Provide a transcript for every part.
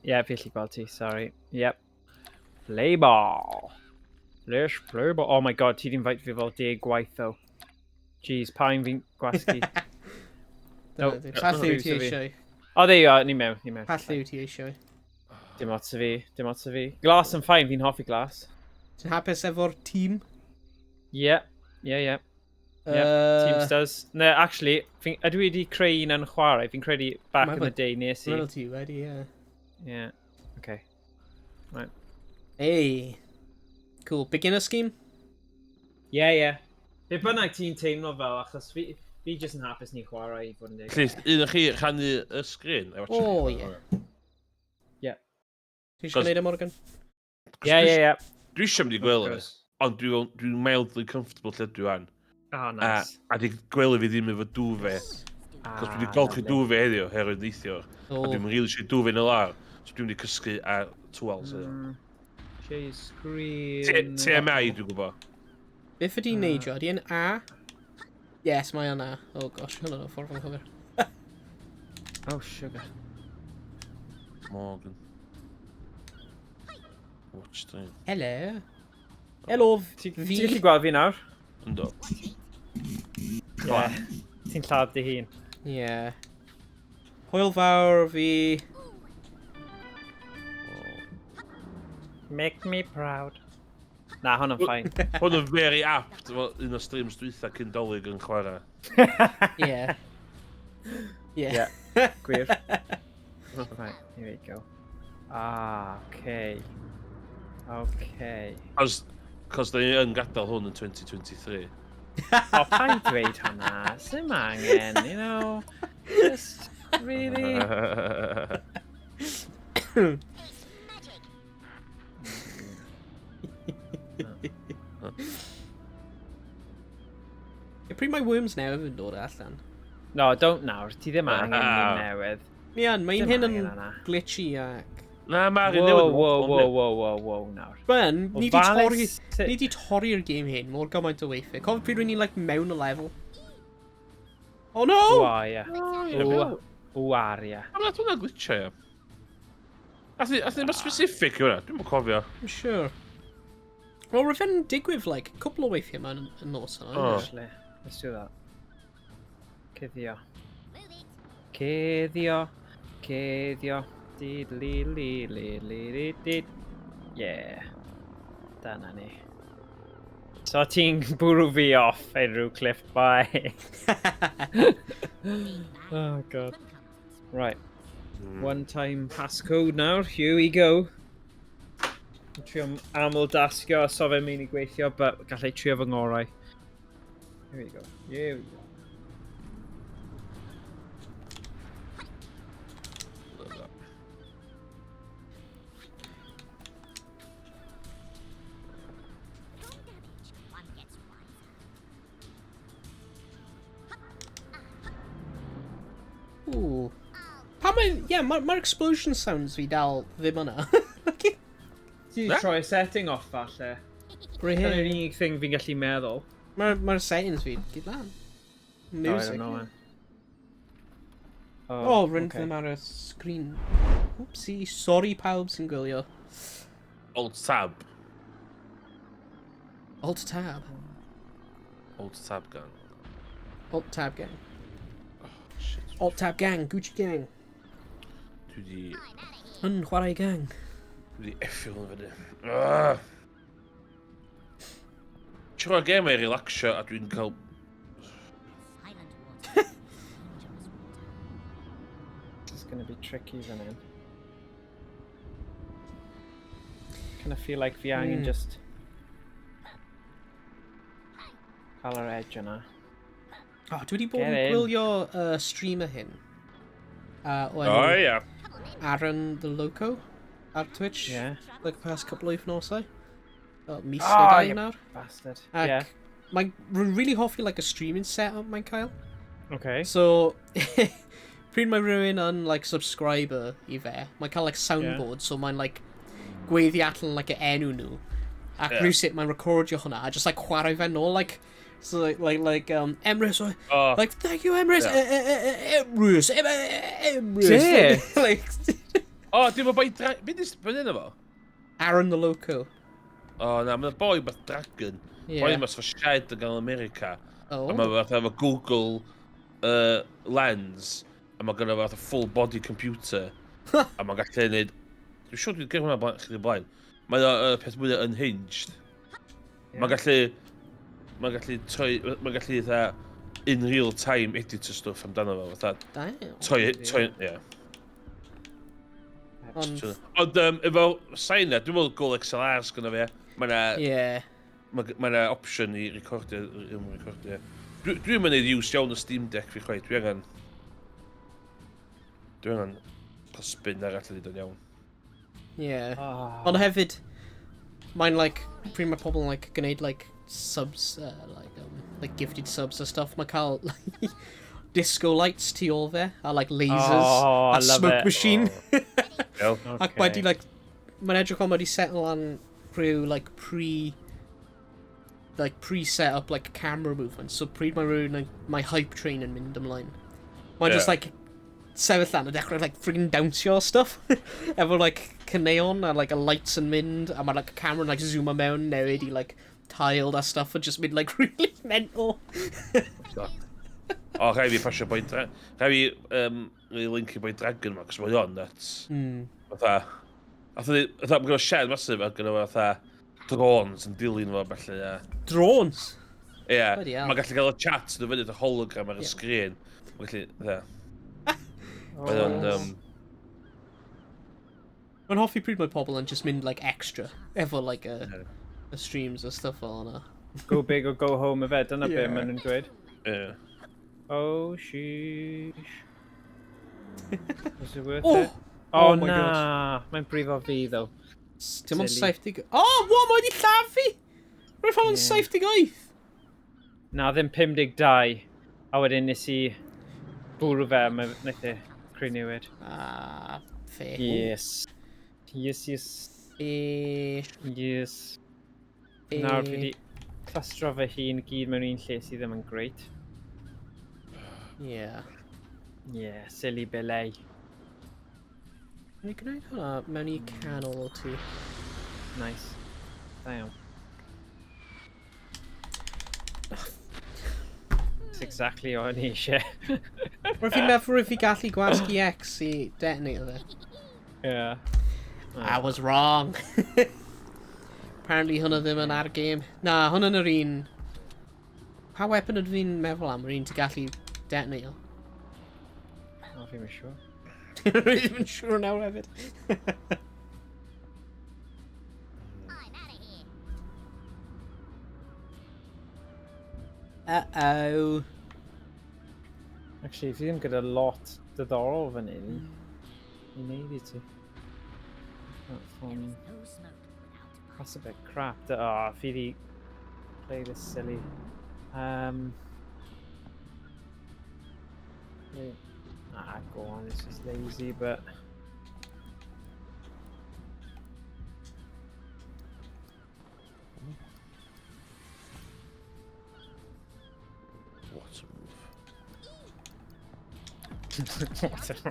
Ie, fi allu gweld ti, sorry. Yep. Play ball. Let's play ball. Oh my god, ti di'n fight fi fel 10 gwaith, though. Jeez, pa un fi'n gwasgu? No, Pall yw ti eisiau. O, there you are, ni mewn. Pall yw ti eisiau. Dim ots y fi. Glas yn ffain, fi'n hoffi glas. Ti'n hapus efo'r tîm? Ie. Teamsters. No, actually, ydw i wedi creu un yn chwarae. Fi'n credu back in the day nes i. Wel ti wedi, ie. Yeah, okay. Right. Hey. Cool. Beginner scheme? Yeah. Be bynnag ti'n teimlo fel, achos fi jyst yn hapus ni chwarae i fod yn dig. Please, un o'ch chi rhannu y sgrin? O, ie. Ie. Ti'n eisiau gwneud e, Morgan? Ie. Dwi eisiau mynd i gweld ond dwi'n mildly comfortable lle dwi an. Oh, nice. A di gwely fi ddim efo dŵfe. Cos dwi wedi golchi dŵfe heddiw, herwydd neithio. A dwi'n rili eisiau dŵfe yn y lar. So dwi'n wedi cysgu ar tŵals. Share screen... TMI, dwi'n gwybod. Beth ydy'n neidio? Ydy yn A? Yes, mae yn A. Oh gosh, hwnna'n o ffordd o'n chyfr. Oh, sugar. Morgan. Watch time. Hello. Hello, fi. Ti'n gallu gweld fi nawr? Ynddo. Ie. Ti'n lladd dy hun. Ie. Hwyl fawr fi. Make me proud. Na, hwn yn ffain. Hwn yn very apt, un o streams dwytha cyn dolyg yn chwarae. Ie. Ie. Gwir. Right, here we go. Ah, okay. Cos da ni yn gadael hwn yn 2023. O, pa'n dweud hwnna? Sim angen, you know. Just, really. Pryd mae worms newydd yn dod allan? No, don't nawr. Ti ddim angen un newydd. Mian, mae'n hyn yn glitchy ac... Na, Mae'r newydd. Wow, nawr. Ben, ni di torri'r game hyn mor gymaint o weithiau. Cofio pryd rwy'n ni mewn y lefel? Oh no! Ia. Aria. Am na hwnna glitcha, ia. Ath ni'n specific yw hwnna, dwi'n mwyn cofio. I'm sure. Wel, rwy'n fe'n digwydd, cwpl o weithiau yma yn Noson. Actually, let's do that. Cuddio. Yeah. Dyna ni. So ti'n bwrw fi off unrhyw cliff by. Oh god. Right. One time passcode now. Here we go. Trio aml dasgio a sofyn mynd i gweithio, but gallai trio fy ngorau. Here we go. Ooh. Mae'r explosion sounds fi dal ddim yna. Ti'n troi setting off falle. Dyna'r unig thing fi'n gallu meddwl. Mae'r settings fi gyd lan. Music. I don't know. Oh, rwy'n ddim ar y screen. Oopsie, sorry pawb sy'n gwylio. Alt tab. Alt tab. Alt tab gang. Alt tab gang. Oh, shit. Alt tab gang, Gucci gang. Dwi di... YnChwarae gang. Dwi di effio hwn fyddi. Ti'n rhoi'r game ei relaxio a dwi'n cael... This is going to be tricky fan hyn. Kind of feel like fi angen just... cael yr edge yna. Oh, dwi wedi bod yn gwylio streamer hyn. yeah. Aaron the Loco ar Twitch. Yeah. Like past couple of wythnosau. Mis neu dau nawr. Bastard. Yeah. Mae'n really hoffi like a streaming setup mae'n cael. Okay. So, pryd mae rhywun yn like subscriber I fe, mae'n cael like soundboard, so mae'n like gweiddi allan like y enw nhw. Ac rhywsut mae'n recordio hwnna, a just like chwarae fe nôl, like, so like Emrys, like, thank you Emrys, Emrys. Yeah. Like, O, dim o boi dragon. Be ddyn efo? Aaron the Loco. O, na, mae'n boi beth dragon. Boi Yeah. mas fo shed yn gael America. Oh. A mae fath efo Google lens. A mae gynnu fath o full body computer. A mae'n gallu neud... Dwi'n siŵr dwi'n gyrru hwnna chdi blaen. Mae'n peth mwy unhinged. Mae'n gallu... Mae'n gallu eitha in real time edit o stwff amdano fo. Fatha... Damn. Ie. Ond... Ond efo sain na, dwi'n meddwl Google XLR sgynno fe. Mae'n option i recordio. Dwi'n mynd i'n use iawn o Steam Deck fi chwaith. Dwi'n angen spin ar allan i dod iawn. Yeah. Ond hefyd, mae'n like, pryd mae pobl yn like, gwneud like, subs, like gifted subs a stuff, mae'n cael like, disco lights tu ôl fe, a like lasers, a smoke machine. Ac wedi like, mae'n edrych o'n wedi settle on rhyw like pre-set up like camera movement, so pryd mae rhywun like, mae hype train yn mynd ymlaen. Mae'n just like sefyll lan a dechrau like friggin' dawnsio stuff efo like cyneon a like a lights yn mynd a mae like camera yn like zoom mewn newid I like tiled a stuff and just mynd like really mental. O, rhaid fi pasio boi dragon. Rhaid fi linki boi dragon ma, cos mae o'n nuts. Fatha... Fatha, mae'n gyda shed masif a gyda fatha drones yn dilyn fo felly, ie. Drones? Ie, mae'n gallu cael y chat yn y fyny, y hologram ar y sgrin. Mae'n gallu, ie. Mae o'n... Mae'n hoffi pryd mae pobl yn just mynd like extra efo like y streams a stuff o hwnna. Go big or go home efe, dyna be maen nhw'n dweud. Ie. Oh, sheesh. Was it worth it? Oh, na! Mae'n brifo fi, ddo. Dim ond 70... Oh, what? Mae wedi llafu! Mae'n ffôn yn 78! Na, ddim 52. A wedyn nes I bwrw fe, wnaeth e creu newid. Ah, fair. Yes. Yes. Nawr fi wedi clustro fy hun gyd mewn un lle sydd ddim yn great. Yeah. Yeah, silly belay. Ni'n gwneud hwnna mewn I canol o ti. Nice. Da iawn. That's exactly what I eisiau. Rwy'n fi'n meddwl rwy'n fi gallu gwasgu X I detonator fe. Yeah. I was wrong. Apparently hwnna ddim yn ar game. Na, hwnna'n yr un... Pa weapon ydw fi'n meddwl am? Yr un ti gallu detonator? O, fi'n mynd siŵr. Rwy'n ddim yn siŵr nawr hefyd. Uh-oh. Actually, fi ddim gyda lot diddorol fan hyn I wneud I ti. That's a bit crap. Oh, fi di play this silly. Go on, it's just lazy, but... What a move.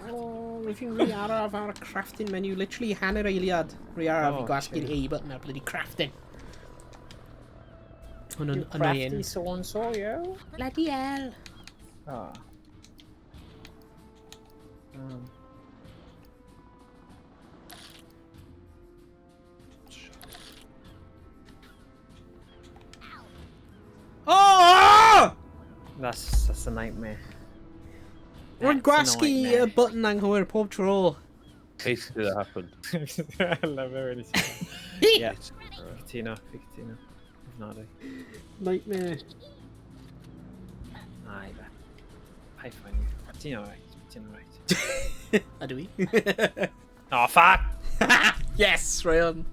Oh, rwy'n fi'n rhy araf ar y crafting menu. Literally hanner eiliad. Rwy araf I gwasgu'r A button ar bloody crafting. Hwna'n annoying. Crafty so-and-so, yo? Bloody hell. Oh. Oh! That's a nightmare. Rwy'n gwasgu y button anghywir pob tro. Basically that happened. I love it really. Yeah. Ficatina. If not, Nightmare. Aye, but I find you. Ficatina right. Ydw I? Oh, fuck! Yes, Ryan.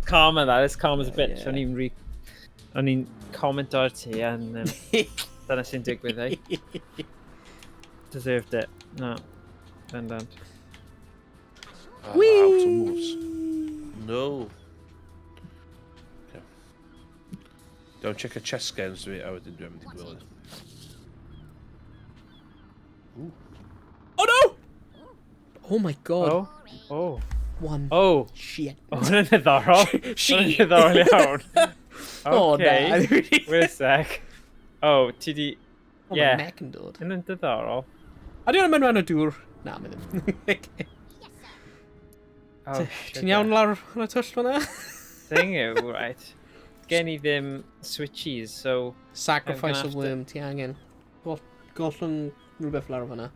Karma, that is. Karma's a bitch. O'n i'n comment ar ti, and dyna sy'n digwydd, eh? Deserved it. No. Bendant. Out of moves. No. Okay. Don't check a chess games to it. I would do everything well. Ooh. Oh no! Oh my god. Oh. One. Oh. Shit. Oh, hwnna'n ddiddorol. Shit. Hwnna'n ddiddorol iawn. Oh, Okay. na. Wait a sec. Oh, ti di... Oh, Yeah. mae mec yn dod. Hwnna'n ddiddorol. A di hwnna'n mynd mewn y dŵr? Na, mae ddim. Oh, Ti'n iawn lawr hwnna twll hwnna? Thing yw, right. Gen i ddim switches, so... Sacrifice I'm of gonna have worm, ti angen. Gollwng rhywbeth lawr hwnna.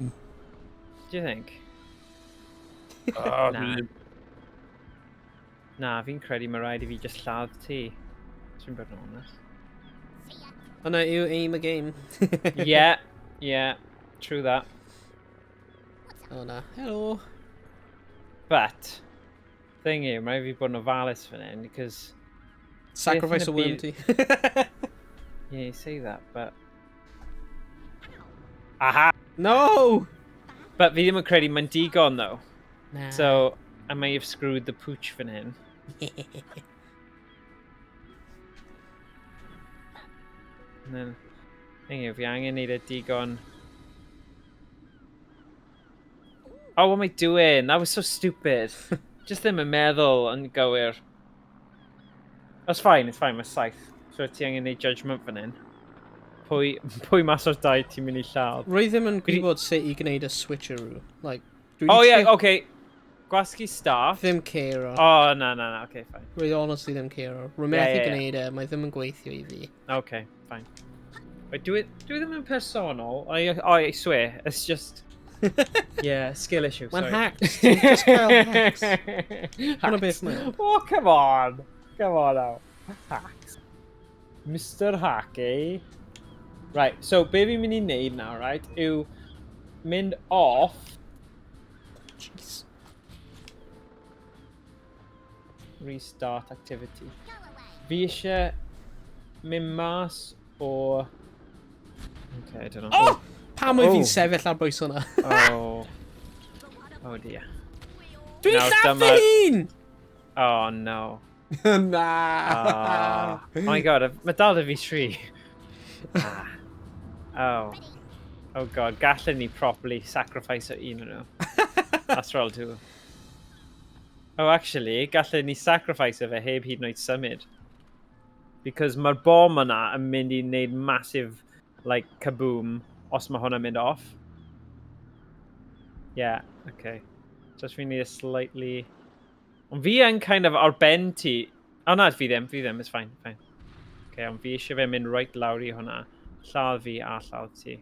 Do you think? Oh, Na. Na, fi'n credu mae rhaid i fi just lladd ti. Dwi'n bod yn honest. Hwnna yw aim y game. Yeah, true that. O na, hello. But, thing yw, mae fi bod yn ofalus fan hyn, because... Sacrifice of worm ti. Yeah, you say that, but... Aha! No! But fi ddim yn credu mae'n digon, though. Nah. So, I may have screwed the pooch fan hyn. And then, thing yw, fi angen neud y digon... Oh, what am I doing? That was so stupid. Just ddim yn meddwl yn gywir. That's fine, it's fine, mae saith. So ti angen neud judgment fan hyn. Pwy mas o'r dau ti'n mynd I lladd? Rwy ddim yn gwybod sut I gwneud y switcheroo. Like, Oh yeah, okay. Gwasgu staff. Ddim care o. Oh, no, okay, fine. Rwy honestly ddim care o. Rwy methu gwneud e, mae ddim yn gweithio I fi. Okay, fine. Wait, do it them in personal. I swear, it's just... Yeah, skill issue, Mae'n sorry. hacks. Ti'n just cael hacks. Hwna beth mae. Oh, come on. Come on now. Hacks. Mr. Hacky. Right, so be fi'n mynd I neud now, right, yw mynd off. Jeez. Restart activity. Fi eisiau mynd mas o... Okay, I don't know. Oh! Pam oedd Oh. fi'n sefyll ar bwys hwnna? Oh dear. Dwi'n Nawr llaffu dyma- hun! Oh no. Na. Oh my god, mae dal dy fi tri. Oh god, gallen ni properly sacrifice o un o'n nhw. That's roll too. Oh actually, gallen ni sacrifice o fe heb hyd yn oed symud. Because mae'r bomb yna yn mynd I wneud massive, like, kaboom os mae hwnna'n mynd off. Yeah, okay. Just we need a slightly... Ond fi yn kind of ar ben ti... Oh na, fi ddim, it's fine. Okay, ond fi eisiau fe mynd right lawr I hwnna. Lladd fi a lladd ti.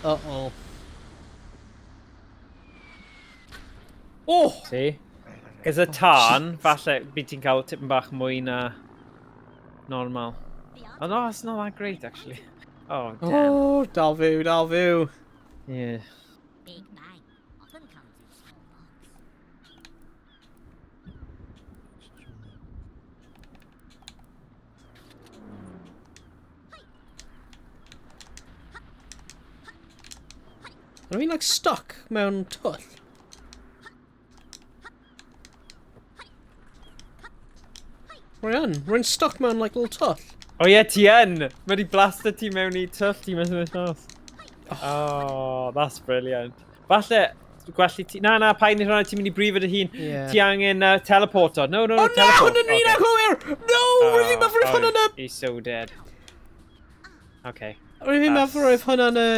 Uh-oh. Oh! See? Cos y tân, falle bydd ti'n cael tipyn bach mwy na normal. Oh no, it's not that great actually. Oh, damn. Oh, dal fyw. Yeah. Big bang often comes in small box. Are we like stuck mewn twll? Rwy'n stuck mewn like little twll. Oh yeah, ti yn! Mae di blaster ti mewn I twll ti mewn i'r nos. Oh, that's brilliant. Falle, gwellu ti... Na, pa'n hwnna ti'n mynd I brifo dy hun. Yeah. Ti angen teleporter. No, Oh teleport. no! Hwnnw'n un anghywir! No! Rwy'n fi'n meddwl hwnna'n y... He's so dead. Okay. Rwy'n fi'n meddwl roedd hwnna'n y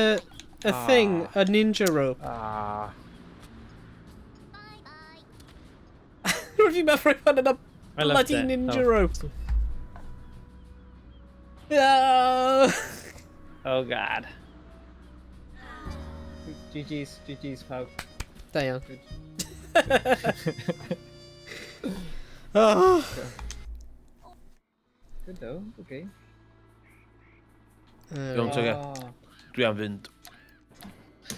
thing, Ah. a ninja rope. Ah. Bye bye. Rwy'n fi'n meddwl roedd hwnna'n a I loved bloody it. ninja Oh. rope. Yeah. Oh god. GG's pawb. Da iawn. Oh. Good though, okay. Iawn, te, dwi am fynd.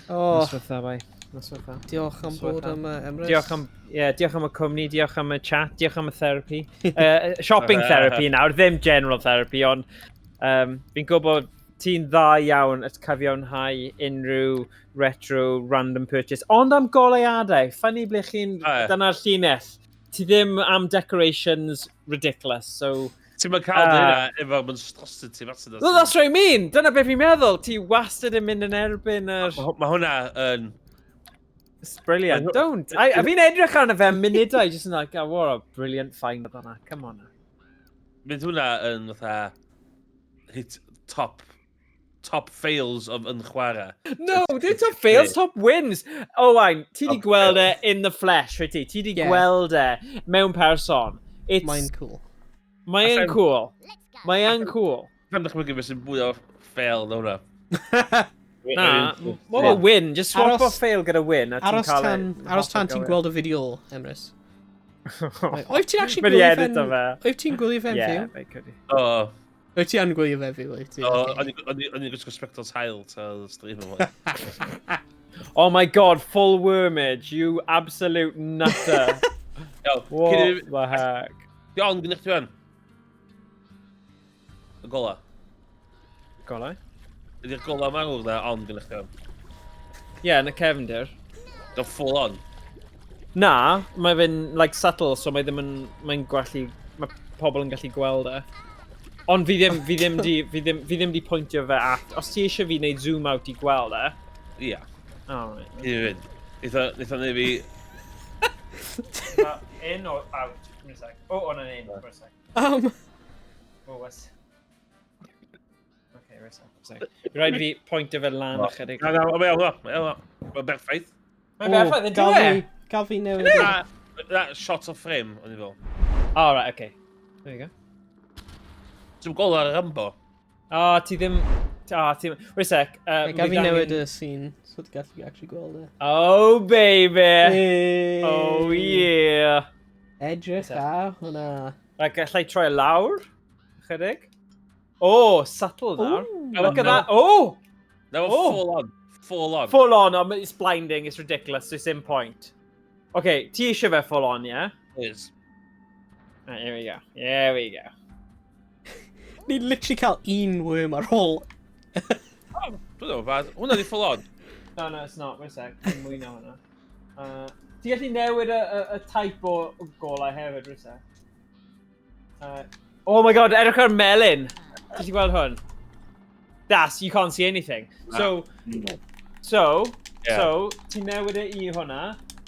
Oh, Noswetha, bai. Noswetha. diolch am bod am Emrys. Diolch am y cwmni, diolch am y chat, diolch am y therapy. Shopping therapy nawr, ddim general therapy, ond fi'n gwybod ti'n dda iawn at cyfiawnhau unrhyw retro random purchase. Ond am goleuadau, ffynnu ble chi'n... Dyna'r llinell. Ti ddim am decorations ridiculous, so... Ti'n mynd cael dyna efo monstrosity fath Well, that's what I mean. Dyna beth fi'n meddwl. Ti wastad yn mynd yn erbyn yr... Mae hwnna yn... It's brilliant. Don't. A fi'n edrych arno fe munudau, just yn like, oh, what a brilliant find oedd hwnna. Come on. Bydd hwnna yn fatha... Hit top fails of YnChwarae. No, they're top fails, top wins. Owain, ti di gweld e in the flesh, right ti? Ti di gweld e mewn person. Mae'n cool. Mae'n cool. Mae'n cool. Pam ddech chi'n gyfer sy'n fwy o fail na hwnna? Na, what a win. Just swap o fail gyda win. Aros tan ti'n gweld y fideo, Emrys. Oedd ti'n actually Wedi edit o fe. Oedd ti'n gwylio fe'n fyw? Yeah, fe could be. Oedd ti yn gwylio fe'n fyw? O'n i'n gwisgo spectols hael ta stream yma. Oh my god, full wormage, you absolute nutter. What the heck? Iawn, gynnech ti fan? Y gola. Golau? Ydy'r gola mawr na on gynnech ti fan? Yeah, yn y cefndir. Go full on. Na, mae fe'n like subtle, so mae ddim yn... Mae'n gwallu... Mae pobl yn gallu gweld e. Ond fi ddim di pwyntio fe at... Os ti eisiau fi wneud zoom out i gweld e... Ia. Oh, right. Ie, Neitha neu fi... In or out? Give me a sec. Oh, on an in for a sec. Um, Oh, was... Okay, wait a sec. Rhaid fi pwyntio fe lan ychydig. Na, mae'n berffaith. Mae'n berffaith, yn dwi e? Gael fi newid. That shot of frame, o'n i fel. Oh, right, okay. There you go. Ti'n gola Rambo? Oh, ti ddim... Oh, ti... Wait a sec. Gael fi newid y scene, so ti'n gallu actually gweld e. Oh, baby! Oh, yeah! Edrych a hwnna. Right, gallai troi lawr? Chydig? Oh, subtle nawr. Look at that. Oh! No, full on. Full on. Full on, it's blinding, it's ridiculous, it's in point. Okay, ti eisiau fe full on, yeah? It is. Right, here we go. Here we go. Ni literally cael un worm ar ôl. Dwi'n meddwl, bad. Hwna di full on. No, it's not. Wait a sec. Dwi'n mwy na hwnna. Ti gallu newid y type o golau hefyd, wait a sec. Oh my god, edrych ar melyn. Ti ti gweld hwn? Das, you can't see anything. So, ti newid e I hwnna,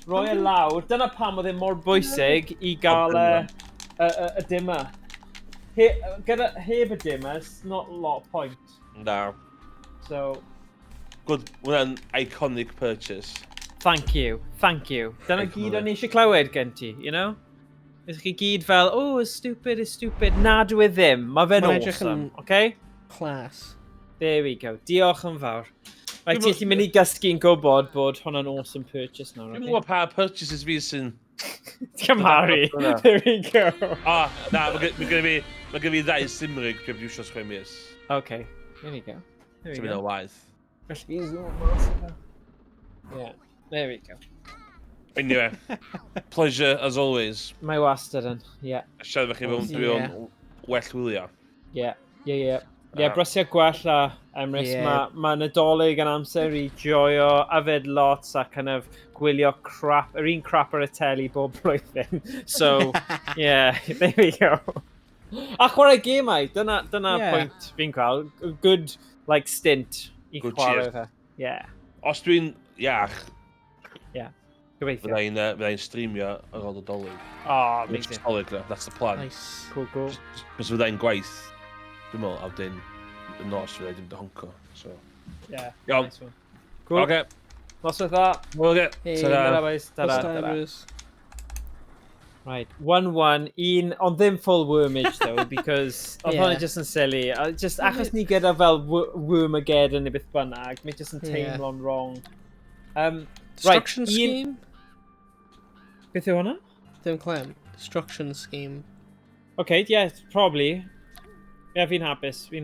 roi e lawr. Dyna pam oedd e mor bwysig I gael y dimmer. Gyda heb y dimmer, it's not a lot of point. No. So... Good, hwnna'n iconic purchase. Thank you. Dyna gyd o'n eisiau clywed gen ti, you know? Ydych chi gyd fel, oh, it's stupid. Na, dwi ddim. Mae fe'n awesome, okay? Class. There we go. Diolch yn fawr. Right, ti allu mynd I gysgu'n gwybod bod hwnna'n awesome purchase nawr, Dwi'n okay? gwybod pa purchases fi sy'n... Cymharu. There we go. Na, mae gen fi ddau Cymraeg pe fi eisiau sgwem mis. Okay, there we go. Ti'n mynd o waith. Felly, is not massive. Yeah, there we go. Anyway, pleasure as always. Mae wastad yn, yeah. Siarad fe chi fewn dwi'n well wylio. Yeah, brysiau gwell a Emrys. Mae Nadolig yn amser I joio, yfed lots a kind of gwylio crap, yr un crap ar y teli bob blwyddyn. So, yeah, there we go. A chwarae gemau, dyna pwynt fi'n cael. Good, like, stint I chwarae fe. Yeah. Os dwi'n iach, gobeithio. Fyddai'n streamio ar ôl Nadolig. Oh, amazing. Nadolig, that's the plan. Nice. Cool. Cos fyddai'n gwaith, dwi'n meddwl, a wedyn y nos fyddai'n dim honco. So. Yeah, Iawn. nice one. Cool. Okay. Lots of that. Okay. Hey, Ta-da, boys. Ta-da. Right, 1-1, ond ddim full wormage though, because oedd hwnna just yn silly. Just achos ni gyda fel Wormageddon neu beth bynnag, mae just yn teimlo'n wrong. Destruction scheme? Beth yw hwnna? Ddim clem. Destruction scheme. Okay, yeah, probably. Yeah, fi'n hapus dy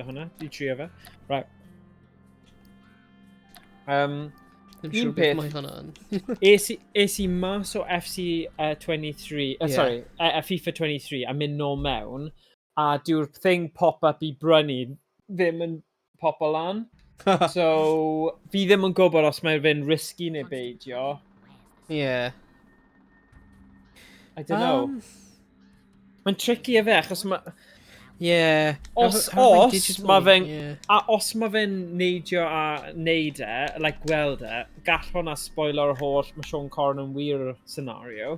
hwnna. Di trio fe. Right. Ddim siŵr beth mae hwnna yn. Es I mas o FC 23, sorry, FIFA 23 a mynd nôl mewn, a dyw'r thing pop-up I brynu ddim yn pop o lan. So, fi ddim yn gwybod os mae fe'n risky neu beidio. Yeah. I don't know. Mae'n tricky e fe, achos mae... Yeah. Os mae fe'n... A os mae fe'n neidio a neud e, like gweld e, gall hwnna spoiler yr holl mae Sean Corn yn wir scenario.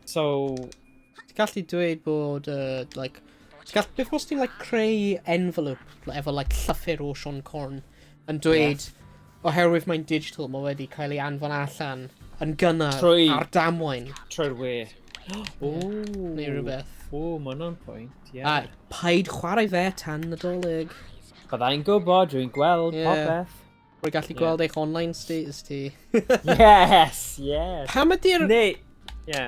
So... Ti'n gallu dweud bod, like... Beth os ti'n, like, creu envelope efo, like, llyfr o Sean Corn yn dweud, oherwydd mae'n digital, mae wedi cael ei anfon allan yn gynnar ar damwain. Trwy'r we. Neu rhywbeth. O, mae hwnna'n pwynt, ie. A paid chwarae fe tan Nadolig. Byddai'n gwybod, dwi'n gweld popeth. Rwy'n gallu gweld eich online status ti. Yes. Pam ydy'r... Neu... Ie.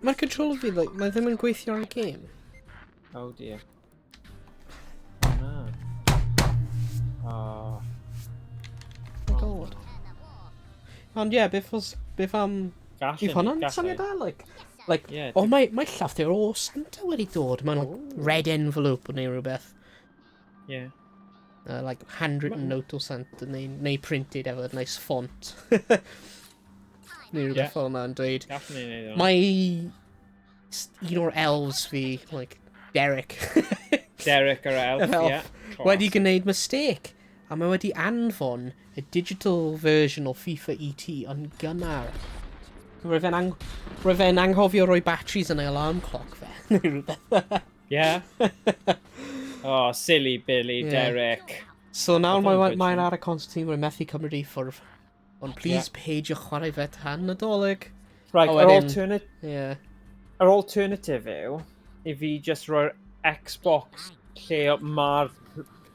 Mae'r controller fi, like, mae ddim yn gweithio ar y game. Oh dear. No. Oh. My god. Ond ie, beth am... Yw hwnna'n syniad da, like... mae llyfr o Santa wedi dod. Mae'n red envelope neu rhywbeth. Yeah. Like handwritten note o Santa neu printed efo nice font. Neu rhywbeth fel yna yn dweud. Mae un o'r elves fi, like, Derek. Derek yr elf, ie. Wedi gwneud mistake. A mae wedi anfon y digital version o FIFA ET yn gynnar. Roedd fe'n anghofio roi batteries yn ei alarm clock fe. Neu rhywbeth. Yeah. Oh, silly Billy, Derek. So nawr mae'n ar y Constantine rwy'n methu cymryd i ffwrdd. Ond please peidio chwarae fe tan Nadolig. Right, yr alternative yw i fi just roi'r Xbox lle mae'r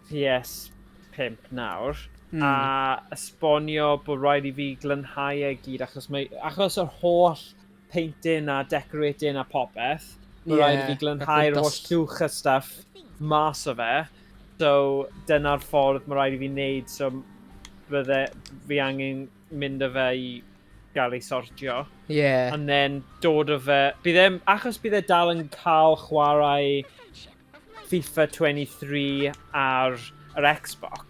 PS5 nawr a esbonio bod rhaid i fi glynhau e gyd achos yr holl painting a decorating a popeth bod rhaid i fi glynhau'r holl llwch a stuff mas o fe, so dyna'r ffordd mae rhaid i fi wneud, so bydde fi angen mynd â fe i gael ei sortio. Yeah. And then dod o fe... Achos bydd e dal yn cael chwarae FIFA 23 ar yr Xbox,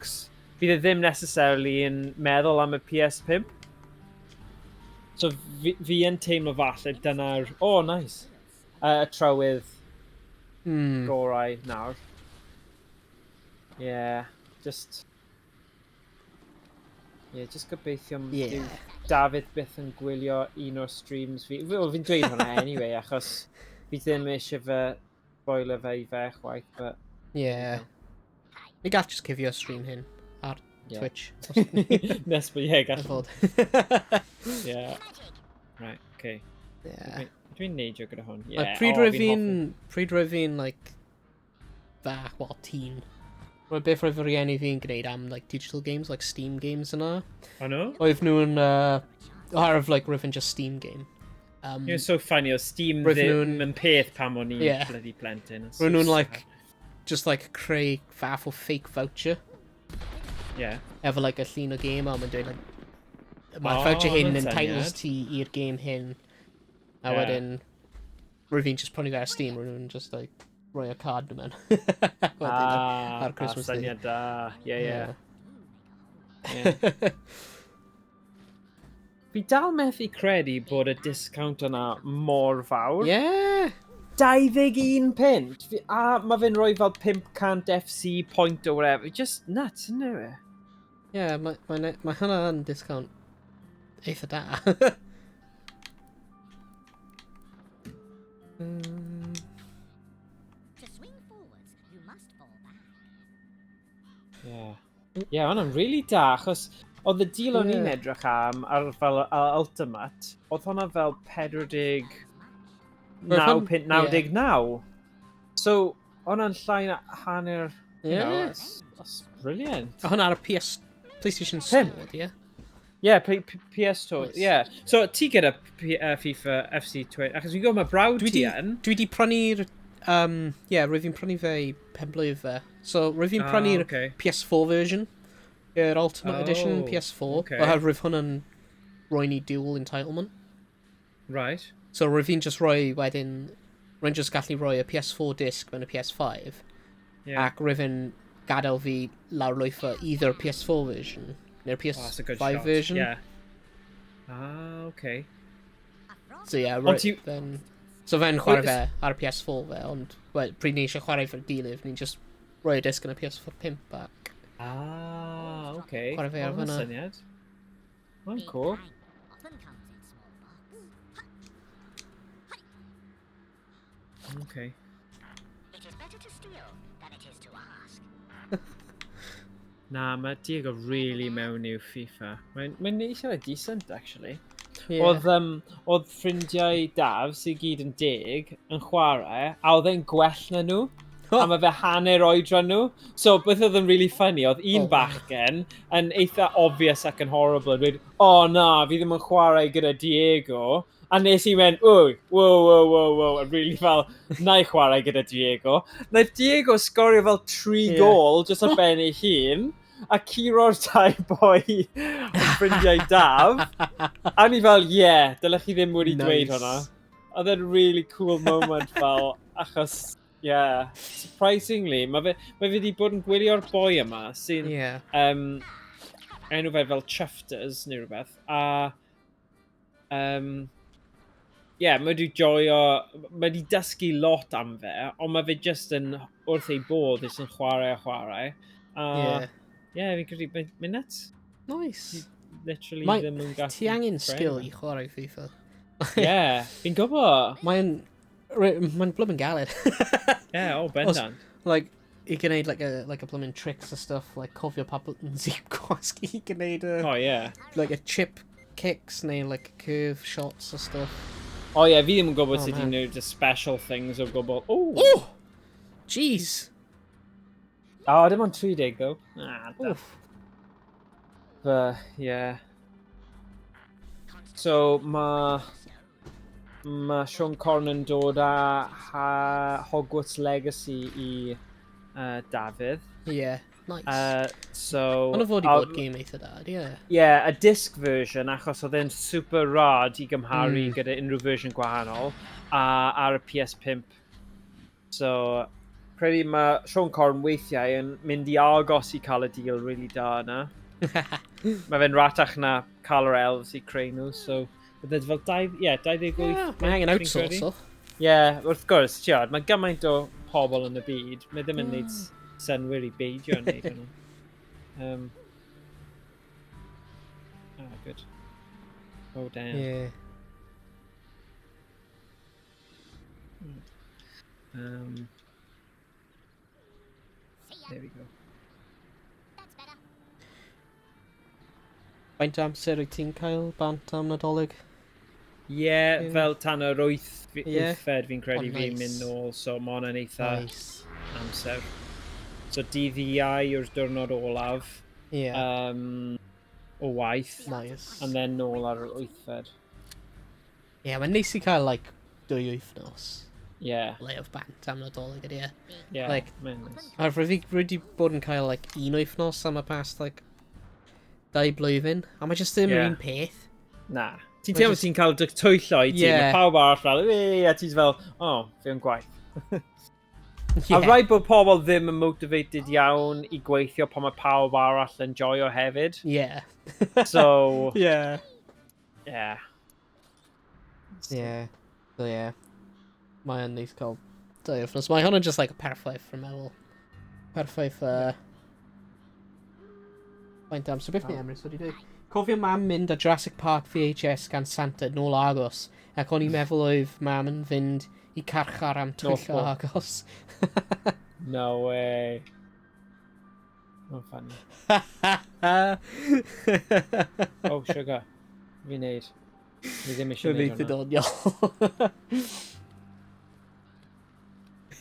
bydd e ddim necessarily yn meddwl am y PS5. So fi yn teimlo falle dyna'r... Oh, nice. Y trywydd gorau nawr. Yeah, just gobeithio David byth yn gwylio un o'r streams fi. Fi'n dweud hwnna anyway, achos fi ddim eisiau fe spoiler fe i fe chwaith, but... Yeah. Ni gall just cifio stream hyn ar Twitch. Nes bod, gall fod. Yeah. Right, okay. Yeah. Dwi'n neidio gyda hwn. Pryd rwy'n fi'n, like, fach, well, teen. Roedd beth roedd fy rieni fi'n gwneud am, like, digital games, like Steam games yna. I know. Oedd nhw'n, oherwydd, like, roedd yn just Steam game. You're so funny, o Steam ddim yn peth pam o'n i'n bloody plentyn. Roedd nhw'n, like, just, like, creu fath o fake voucher. Yeah. Efo, like, a llun o game, a mae'n dweud, like, mae'r voucher hyn yn titles ti i'r game hyn. A wedyn, roedd fi'n just prynu fe ar Steam, roedd nhw'n just, like, roi a card nhw mewn. Ar Christmas Day. Syniad da, yeah. Fi dal methu credu bod y discount yna mor fawr. Yeah! 21 pint. A mae fe'n rhoi fel 500 FC point or whatever. Just nuts, isn't it? Yeah, mae hynna yn discount eitha da. Ie, hwnna'n really da, achos oedd y deal o'n i'n edrych am ar fel Ultimate, oedd hwnna fel 49.99. So, hwnna'n llai na hanner, that's brilliant. Hwnna ar y PlayStation Store, ie? Ie, PS Store, ie. So, ti gyda FIFA FC 20, achos fi'n gwybod mae brawd ti yn. Dwi wedi prynu'r, roedd fi'n prynu fe i penblwydd fe. So, roedd fi'n prynu'r PS4 version, yr Ultimate Edition PS4, oherwydd hwnna'n roi ni dual entitlement. Right. So, roedd fi'n just roi wedyn, roedd just gallu roi y PS4 disc mewn y PS5, ac roedd fi'n gadael fi lawrlwytho either PS4 version, neu'r PS5 version. Yeah. Ah, okay. So, yeah, right, then... So fe'n chwarae fe ar y PS4 fe, ond pryd ni eisiau chwarae fe'r gilydd, ni'n just rhoi y disc yn y PS4 5 back. Ah, oce. Chwarae fe ar Hwnna'n fyna. syniad. Mae'n cool. Often comes in small boxes. Okay. It is better to steal than it is to ask. Na, mae Diego really mewn i'w FIFA. Mae'n eisiau decent, actually. Yeah. Oedd ffrindiau Daf sy'n gyd yn 10 yn chwarae, a oedd e'n gwell na nhw. A mae fe hanner oedran nhw. So, beth oedd yn really funny, oedd un bachgen yn eitha obvious ac yn horrible. Dweud, na, fi ddim yn chwarae gyda Diego. A nes i mynd, whoa, yn really fel, na i chwarae gyda Diego. Naeth Diego sgorio fel 3 gol, just ar ben ei hun. A curo'r 2 boi yn ffrindiau Daf. A ni fel, dylech chi ddim wedi dweud hwnna. Oedd e'n really cool moment fel, achos, surprisingly, mae fe wedi bod yn gwylio'r boi yma sy'n enw fe fel Chufters neu rhywbeth. A, mae wedi joio, mae wedi dysgu lot am fe, ond mae fe just yn wrth ei bodd ys yn chwarae. Fi'n credu, mae'n nuts. Nice. Literally ddim yn gallu... Ti angen skill i chwarae FIFA. Fi'n gwybod. Mae'n blwm yn galed. Bendant. Like, i gwneud like a blwm tricks and stuff, like cofio pa buttons i gwasgu i gwneud like a chip kicks neu like curve shots and stuff. Fi ddim yn gwybod sut i wneud y special things o gwybod. Jeez! Dim ond 30 though. But, So, mae Sean Corn yn dod â Hogwarts Legacy i Dafydd. Nice. Ond o fod i bod game eitha dad, a disc version, achos oedd e'n super rad i gymharu gyda unrhyw version gwahanol, a ar y PS5. So, credu mae Sean Corn weithiau yn mynd i agos i cael y deal really da yna. Mae fe'n ratach na cael yr elves i creu nhw, so bydde fel 28. Mae'n angen outsource o. Wrth gwrs, mae gymaint o pobl yn y byd, mae ddim yn neud synwyr i beidio yn neud hwnnw. Good. Damn. There we go. That's better. Faint amser wyt ti'n cael bant am Nadolig? Fel tan yr 8fed fi'n credu fi'n mynd nôl, so mae hwnna'n eitha amser. So dydd Iau yw'r diwrnod olaf o waith, and then nôl ar yr 8fed. Mae'n neis i cael, like, 2 wythnos. Le of bant am Nadolig ydy mae'n neis. A fi wedi bod yn cael, like, 1 wythnos am y past, like, 2 blwyddyn, a mae just ddim yr un peth. Na. Ti'n teimlo ti'n cael dy twyllo i ti, mae pawb arall fel, a ti'n fel, fi yn gwaith. A rai bod pobl ddim yn motivated iawn i gweithio pan mae pawb arall yn joio hefyd. So... Mae'n neis cael 2 wythnos. Mae hwnna'n just like a perffaith for meddwl. Perffaith, faint am. So beth ni Emrys wedi dweud? Cofio mam mynd a Jurassic Park VHS gan Santa nôl agos, ac o'n i'n meddwl oedd mam yn fynd i carchar am twyllo agos. No way. Oh, funny. Sugar. Fi'n neud. Fi ddim eisiau neud hwnna.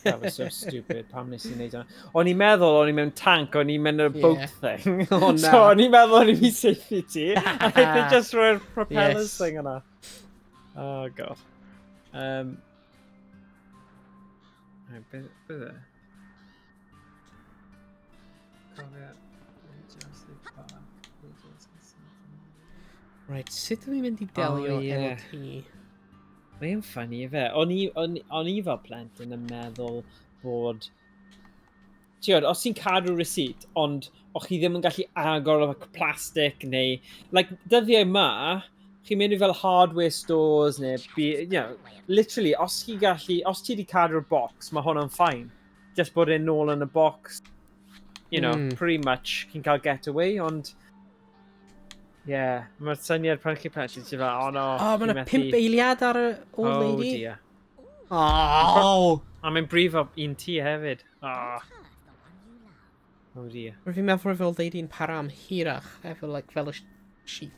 That was so stupid. Pam nes i'n neud hwnna. O'n i'n meddwl o'n i'n mewn tank, o'n i'n mewn y boat thing. So o'n i'n meddwl o'n i'n mynd safety ti. A they just roi'r propellers thing yna. Oh, God. Beth e? Right, sut ydw i'n mynd i delio efo ti? Mae'n ffynnu fe. O'n i fel plentyn yn meddwl bod... Tiod, os ti'n cadw receipt, ond o'ch chi ddim yn gallu agor o plastic neu... Like, dyddiau yma, chi'n mynd i fel hardware stores neu, literally, os ti wedi cadw'r box, mae hwnna'n fine. Just bod e'n nôl yn y box, pretty much, chi'n cael getaway, ond... mae'r syniad pan chi'n plethu, ti'n fel, oh no... mae yna 5 eiliad ar y old lady. Oh dear. A mae'n brif o un ti hefyd. Oh dear. Rwy'n fi'n meddwl fel old lady'n para am hirach, efo like, fel y sheep.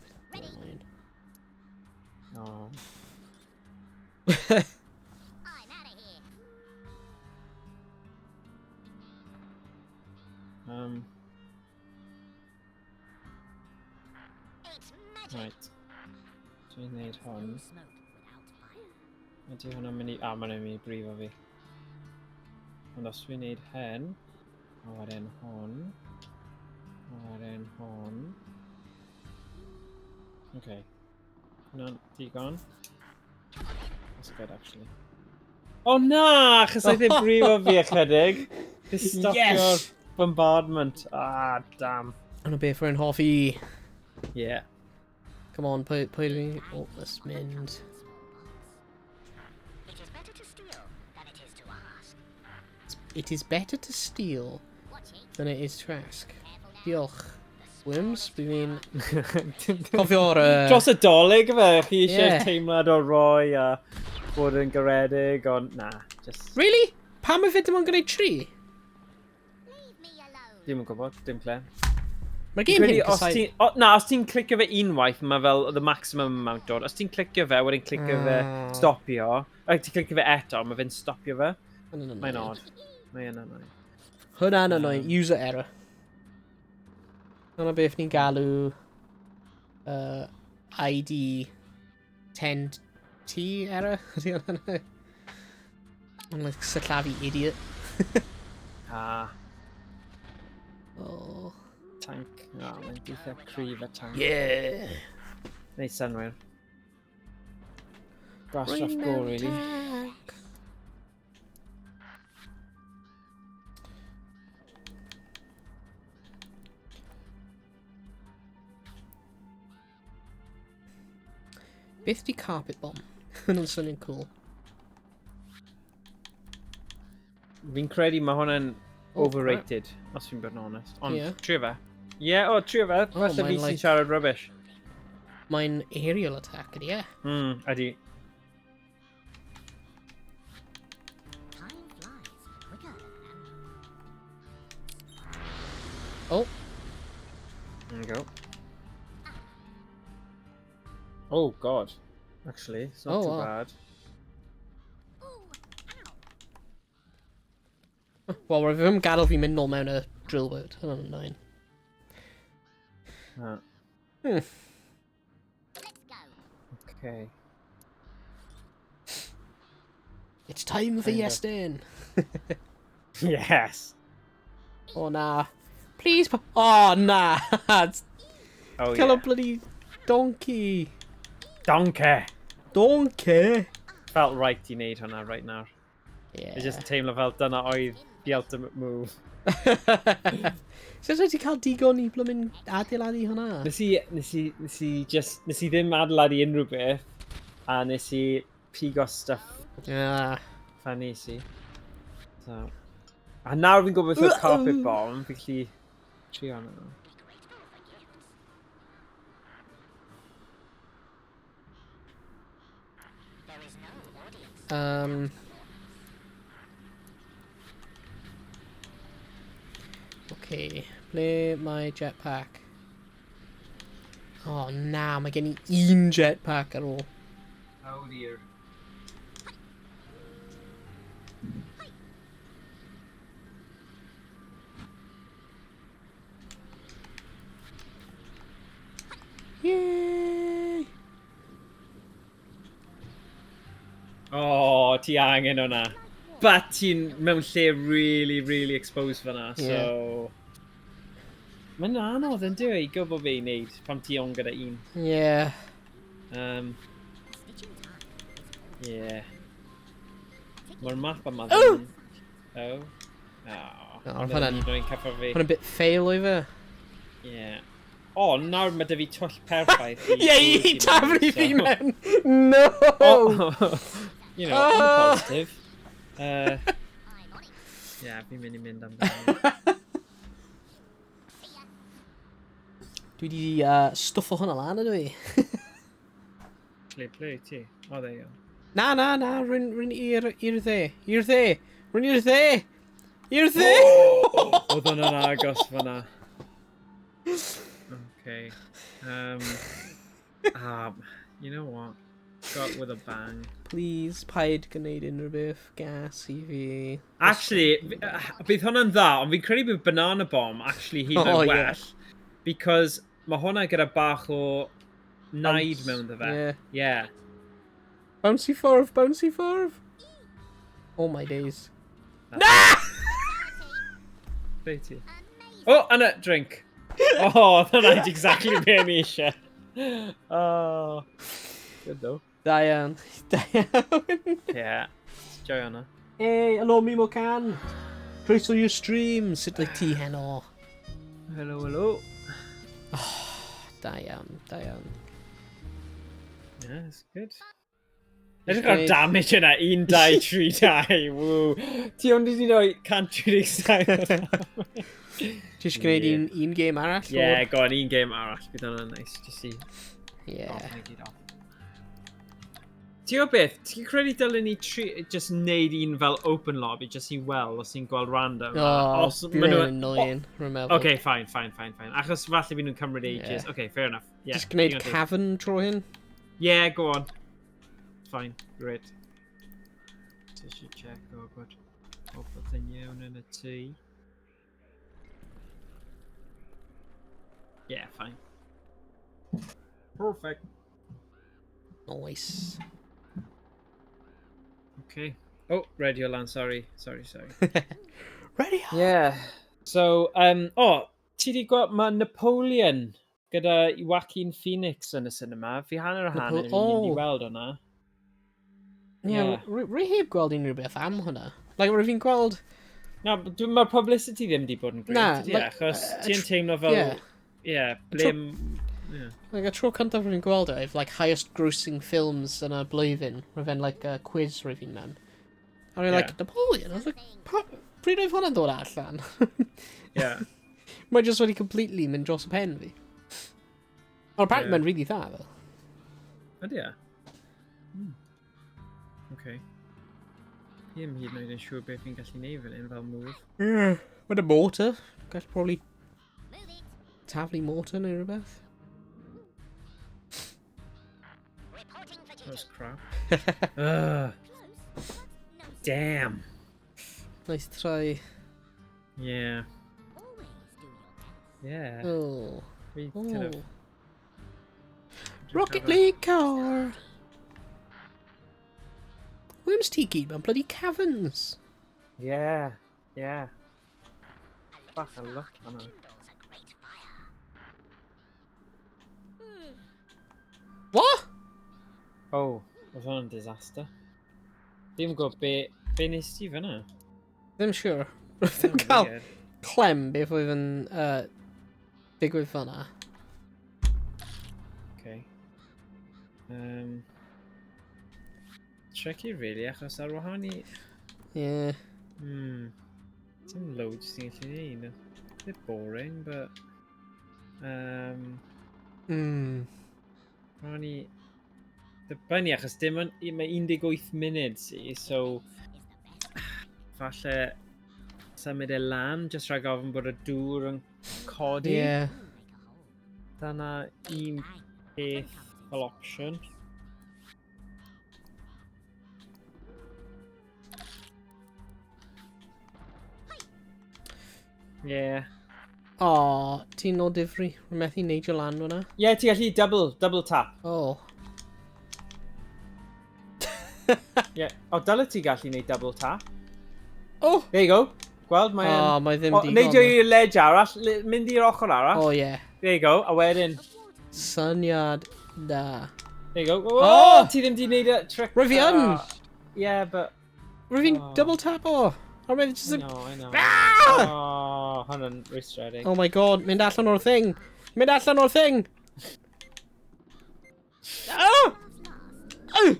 Oh. I'm out of here. It's magic. Right. Dwi'n neud hwn. No smoke without fire. Ydy hwnna'n mynd i... mae'n mynd i brifo fi. Ond os dwi'n neud hyn... A wedyn hwn... A wedyn hwn... Okay. Hwnna'n digon. That's good, actually. Oh na! Chos I ddim brifo fi ychydig. Just stopio'r bombardment. Damn. Yn o beth rwy'n hoffi. Yeah. Come on, pwy fi... Oh, let's mynd. It is better to steal than it is to ask. It is better to steal Watch it. than it is to ask. Careful now. Diolch. Wims, fi'n... Cofio'r... Dros y dolyg fe, chi eisiau Yeah. teimlad o roi a bod yn garedig, ond na, just... Really? Pam y fe dim ond gwneud 3? Leave me alone. Dim yn gwybod, dim cle. Mae'r game hyn Os cysau... os ti'n clicio fe unwaith, mae fel the maximum amount dod. Os ti'n clicio fe, wedyn clicio fe stopio, ti'n clicio fe eto, mae fe'n stopio fe. Mae'n odd. Mae'n annoying. Hwna'n annoying. User error. Hwna beth ni'n galw... ID 10T error. Mae'n like syllafu idiot. Oh. Tank. Mae'n gweithio cryf a tank. Yeah. Neud synwyr. Grass off go, really. Tank. Beth di carpet bomb? Hwna'n swnio'n cool. Fi'n credu mae hwnna'n overrated, os fi'n bod yn honest. Ond, Ie. trio fe. Trio fe. Falle fi mae'n sy'n like- siarad rubbish. Mae'n aerial attack ydi, ie. Ydi. Time flies quicker than Oh, There you go. Oh god. Actually, it's not Oh, too wow. bad. wel, rwy'n ddim gadael fi mynd nôl mewn y drill word. Hwna'n annoying. let's go. Okay. It's time for Kinda. Yestin. Yes. Oh, na. Please, oh, na. Oh Kill yeah. a bloody donkey. Donkey. Donkey. Felt right i wneud hwnna right now. Yeah. It's just yn teimlo fel dyna oedd the ultimate move. So ti cael digon i blwmin adeiladu hwnna? Nes i ddim adeiladu unrhyw beth, a nes i pigo stuff Yeah. fan nes i. So. A nawr fi'n gwybod beth yw'r carpet bomb, fi'n gallu trio hwnna nhw. There is no audience. Okay, ble mae jetpack? Oh na, mae gen i un jetpack ar ôl. Oh dear. Yay! Oh, ti angen hwnna. But ti'n mewn lle really exposed fan'na, so... Mae'n anodd yn dwi, gwybod be i wneud pan ti on gyda un. Yeah. Stitching time is Yeah. Mae'r map yma ddim... Oh. Oh. Oh, hwnna'n- Dwi'n cyffro fi. Hwna'n bit fail o'i fe. Yeah. O, nawr mae dy fi twll perffaith. Ie, i taflu fi mewn! No! You know, on the positive. Yeah, fi'n mynd I mynd amdano. Dwi di stwffo hwnna lan ydw i. Play, ti. O, there you go. Na, rwy'n i'r dde. I'r dde! Rwy'n i'r dde! I'r dde! Oedd hwnna'n agos fan'na. Okay. You know what? Got with a bang. Please, paid gwneud unrhyw beth gas I fi. Actually, bydd hwnna'n dda, ond fi'n credu bydd Banana Bomb actually hyd yn well. Yeah. Because mae hwnna gyda bach o naid mewn dda fe. Yeah. Bouncy ffordd, bouncy ffordd. Oh my days. Na! Be ti? Oh, Anna, drink. Oh, that's exactly be ni eisiau. Oh. Good though. Da iawn. Yeah. Joy hwnna. Hey, hello mi mo can. Croeso i'r stream. Sut like ti heno? Hello. Da iawn. Yeah, that's good. Edrych ar damage yna, 1, 2, 3, 2, woo. Ti ond wedi rhoi 137. Ti'n gwneud un game arall? Yeah, go on, un game arall. Bydd hwnna'n nice, just see. Yeah. Ti o beth, ti'n credu dylen ni just neud un fel open lobby, just I weld, os ni'n gweld random. Oh, bydd yn annoying, remember. Okay, fine. Achos falle bydd nhw'n cymryd ages. Okay, fair enough. Yeah, just gwneud cafn tro hyn? Yeah, go on. Fine, great. So should check, oh good. I'll put the iawn in a T. Yeah, fine. Perfect. Nice. Okay. Oh, radio land, sorry. Radio? Yeah. So, ti di gweld, mae Napoleon gyda Joaquin Phoenix yn y cinema. Fi hanner yn mynd I weld hwnna. Yeah, rwy heb gweld unrhyw beth am hwnna. Like, rwy fi'n gweld... Na, mae'r publicity ddim di bod yn great. Na, achos ti'n teimlo fel... Yeah, blim... Like, y tro cyntaf rwy'n gweld oedd, like, highest grossing films yn y blwyddyn. Rwy fe'n, like, quiz rwy fi'n mewn. A rwy'n, like, Napoleon? I was like, pryd oedd hwnna'n dod allan? Yeah. Mae just wedi completely mynd dros y pen fi. Ond apparently mae'n really dda, fel. Ydy e? Okay. Hyd yn oed yn siŵr beth fi'n gallu neud fan hyn fel move. With a mortar. Gall probably taflu mortar neu rhywbeth. That was crap. Damn. Nice try. Yeah. Yeah. Oh. We could have... Rocket League car! YnChwarae gyd mewn bloody caverns. Yeah. Bach a look on it. What? Oh, oedd hwnna'n disaster. Ddim gwybod be nes ti fyna? Ddim siwr. Ddim cael clem beth oedd yn digwydd fyna. Okay. Tricky really, achos ar wahan I... Yeah. Some loads ti'n gallu neud. A bit boring, but... Wahan I... Dibynnu, achos dim ond... Mae 18 munud si, so... Falle... Symud e lan, just rhag ofyn bod y dŵr yn codi. Yeah. Dyna un peth fel option. Yeah. O, ti'n o difri. Rwy'n methu neidio lan hwnna. Yeah, ti gallu double tap. Oh. Yeah. O, dyle ti gallu neud double tap. Oh! There you go. Gweld, mae yn... O, mae ddim digon. Neidio i'r ledge arall, mynd i'r ochr arall. Oh, yeah. There you go, a wedyn... Syniad da. There you go. Oh, ti ddim di neud y trick. Rwy fi yn! Yeah, but... Rwy fi'n double tap o. Or maybe just I know. Ah! Oh, hwnna'n rwystredig. Oh my god, mynd allan o'r thing. Mynd allan o'r thing! Oh! Oh!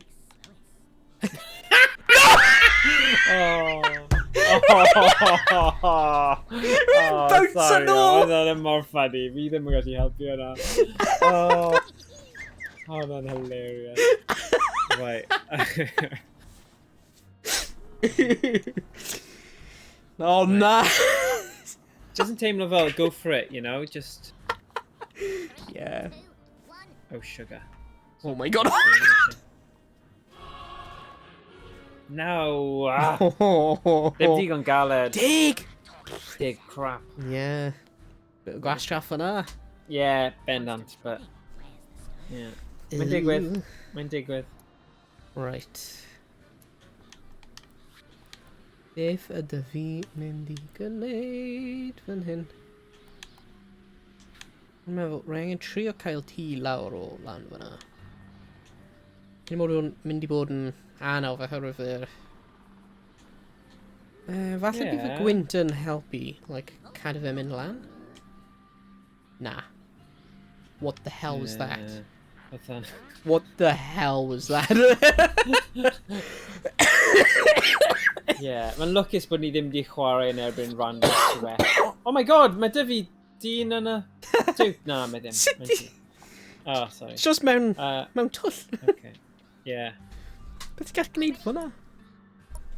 Bounce sorry, yn ôl! oedd hwnna'n mor funny. Fi ddim yn gallu helpu hwnna. Hwnna'n hilarious. Right. Oh, na! Doesn't teimlo fel, go for it, you know? Just... Yeah. Oh, sugar. Oh my god. No! Ddim digon galed. Dig! Dig crap. Yeah. Bit of gwastraff yna. Yeah, bendant, but... Yeah. Mae'n digwydd. Mae'n digwydd. Right. Beth ydy fi mynd i gwneud fan hyn? Dwi'n meddwl, rhaid angen trio cael ti lawr o lan fyna. Dwi'n meddwl mynd i bod yn anawf oherwydd yr... falle bydd y gwynt yn helpu, like, cadw fe mynd lan? Nah. What the hell was that? What the hell was that? Yeah, mae'n lwcus bod ni ddim wedi chwarae yn erbyn random sweat. Oh my god, mae dy fi dyn yn y... Na, mae ddim. Oh, sorry. It's just mewn twll. Okay. Yeah. Beth ti'n gallu gwneud fyna?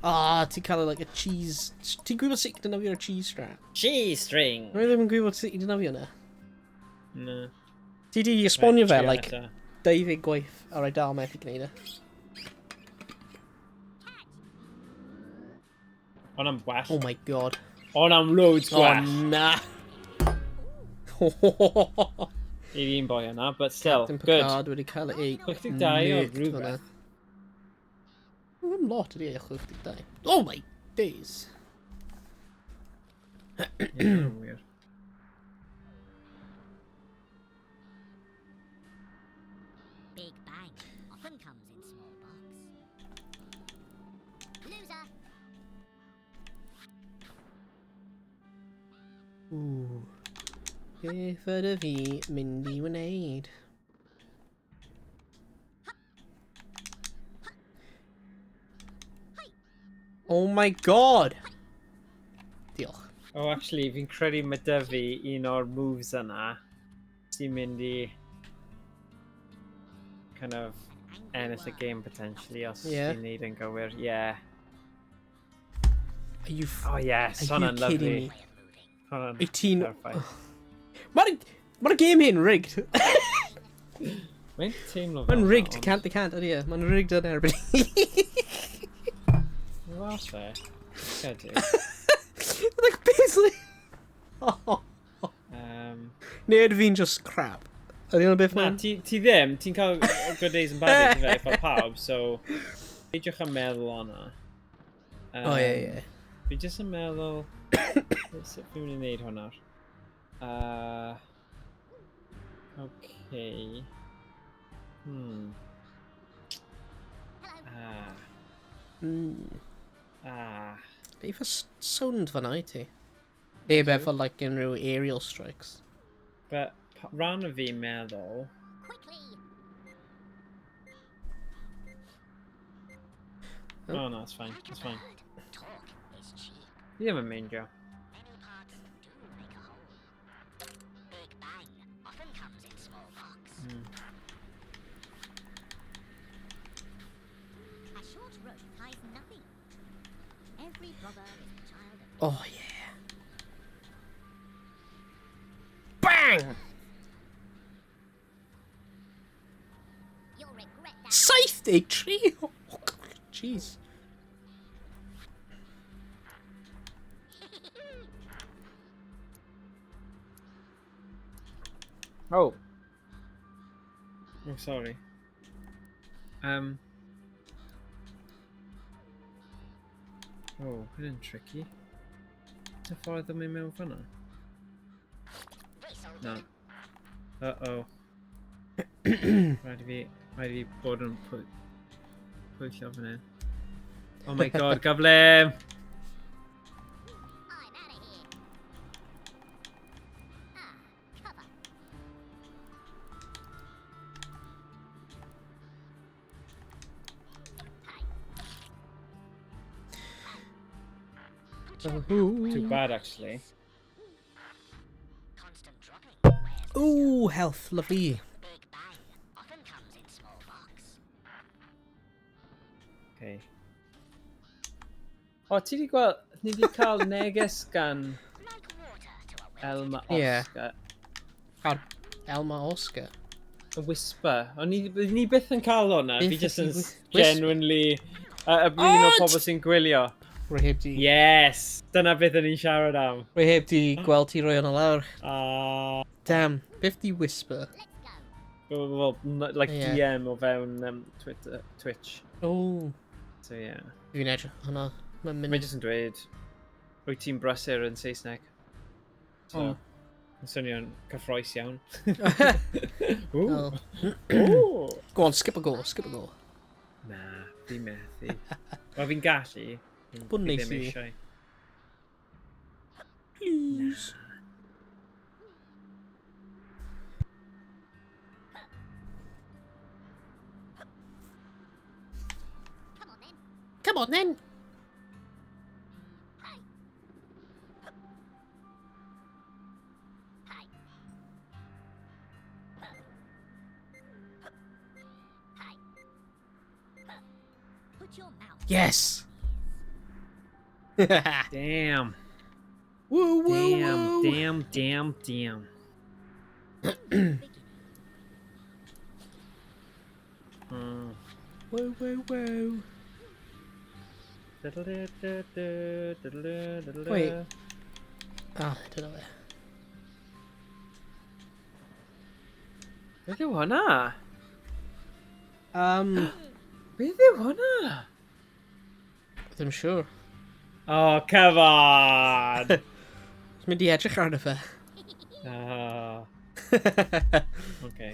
Ah, ti'n cael like a cheese... Ti'n gwybod sut i dynafio ar cheese strap? Cheese string! Rwy'n ddim yn gwybod sut i dynafio yna. No. Ti di esbonio fe, Trio like, eto. 20 gwaith ar ei dal methu gwneud e. Hwna'n well. Oh my god. Hwna'n loads gwell. Oh, na! I'r un boi yna, but still, Captain good. Picard wedi cael ei... 62 o nerfed rhywbeth. fyna. Mae'n lot ydi e, 62. Oh my days! Yeah, weird. Big bang often comes in small box. Loser. Ooh. Beth ydy fi mynd i wneud? Oh my god! Diolch. Oh, actually, fi'n credu mae dy fi un o'r moves yna sy'n mynd i kind of ennill y game potentially os Yeah. ti'n neud yn gywir. Yeah. Are you Oh yes, Are you hwnna'n kidding lovely. me? Hwnna'n 18. perffaith. Mae'r game hyn rigged. Mae'n teimlo fel Mae'n rigged, ond- can't, ie. Mae'n rigged yn erbyn. Falle. Credu. Like, basically... Neu ydw fi'n just crap? Ydy hwnna beth Na, ma'n? ti ddim. Ti'n cael good days and bad days fe, fel pawb, so... Peidiwch yn meddwl o'na. O, ie. Fi jyst yn meddwl... Sut fi'n mynd i wneud hwnna? Okay. Beth yw'r sound fan'na i ti? Neu beth fel, like, unrhyw aerial strikes? But rhan o fi'n meddwl... Quickly. Oh no, it's fine, it's fine. Talk is cheap. Fi ddim yn meindio. Many parts do make a whole. Big bang often comes in small box. A short rope ties nothing. Every brother is the child of... Oh, yeah. Bang! You'll regret that. 73! Oh, God, jeez. Oh. Oh, sorry. Oh, hynny'n tricky. Y ffordd o mynd mewn fan'na? No. Uh-oh. Rhaid i fi bod yn pwyllio fan hyn. Oh my god, gyflem! I'm out of here. Ah, cover. Too bad, actually. Constant dropping. Where's Ooh, health, lovely. Big Bang often comes in small box. Okay. O, ti di gweld... Ni di cael neges gan Like water to a wilted Elma Yeah. Oscar. Ar Elma Oscar. Y Whisper. O'n ni byth yn cael hwnna. Fi Beth just yn ydi Whisper? genuinely... y un o O, pobl sy'n gwylio. Rwy heb di... Yes! Dyna beth o'n i'n siarad am. Rwy heb di gweld ti roi hwnna lawr. Damn, beth di Whisper? Well, like Yeah. DM o fewn Twitch. O, So, yeah. fi'n edrych hwnna. Mae'n Mae mynd... jyst yn dweud, wyt ti'n brysur yn Saesneg. So, O. yn swnio'n cyffroes iawn. Oh. Ooh. Go on, skip a go, skip a go. Na, fi methu. Wel, fi'n gallu. Bwn Fi neis ddim i fi. eisiau. Please. Come on then. Come on then. Hi. Hi. Hi. Put your mouth. Yes. Damn. Woo, woo, Damn, woo. damn. Whoa, whoa, whoa. Wait. Ah, dyna fe. Beth yw hwnna? Beth yw hwnna? Ddim siŵr. Oh, come on! Dwi'n mynd i edrych arno fe. Oh, okay.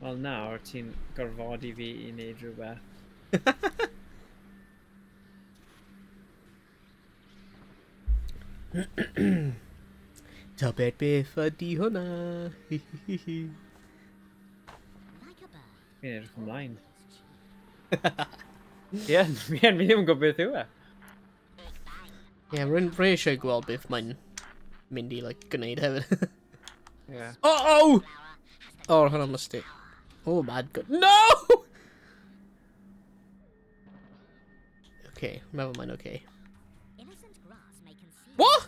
Wel nawr ti'n gorfodi fi i wneud rhywbeth. Tybed beth ydi hwnna. Like a bird. Fi'n edrych ymlaen. Ie, fi ddim yn gwybod beth yw e. Ie, rwy'n eisiau gweld beth mae'n mynd i, like, gwneud hefyd. Ie. Oh! Oh, hwnna'n mistake. Oh, mad god. No! Okay, never mind, okay. Innocent grass may conceal. What?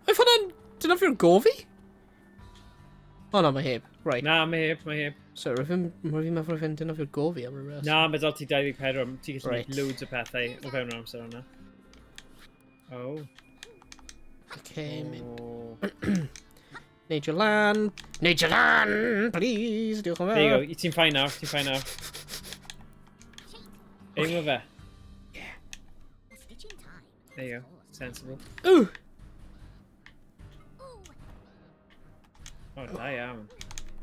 Oedd hwnna'n... Dyna fi'r gofi? Oh, no, mae heb. Right. Na, mae heb. So, rwy'n meddwl fynd dyna fi'r gofi am y rest. Na, mae dal ti 24, ti'n gallu Right. gwneud loads o pethau o fewn yr amser yna. Oh. Okay, mynd. Oh. Neud your lan. Neud your lan, please. Diolch yn There you fawr. go, ti'n fine nawr, Aim o fe. A stitch in time. There you go, sensible. Ooh! Ooh. Oh, da iawn.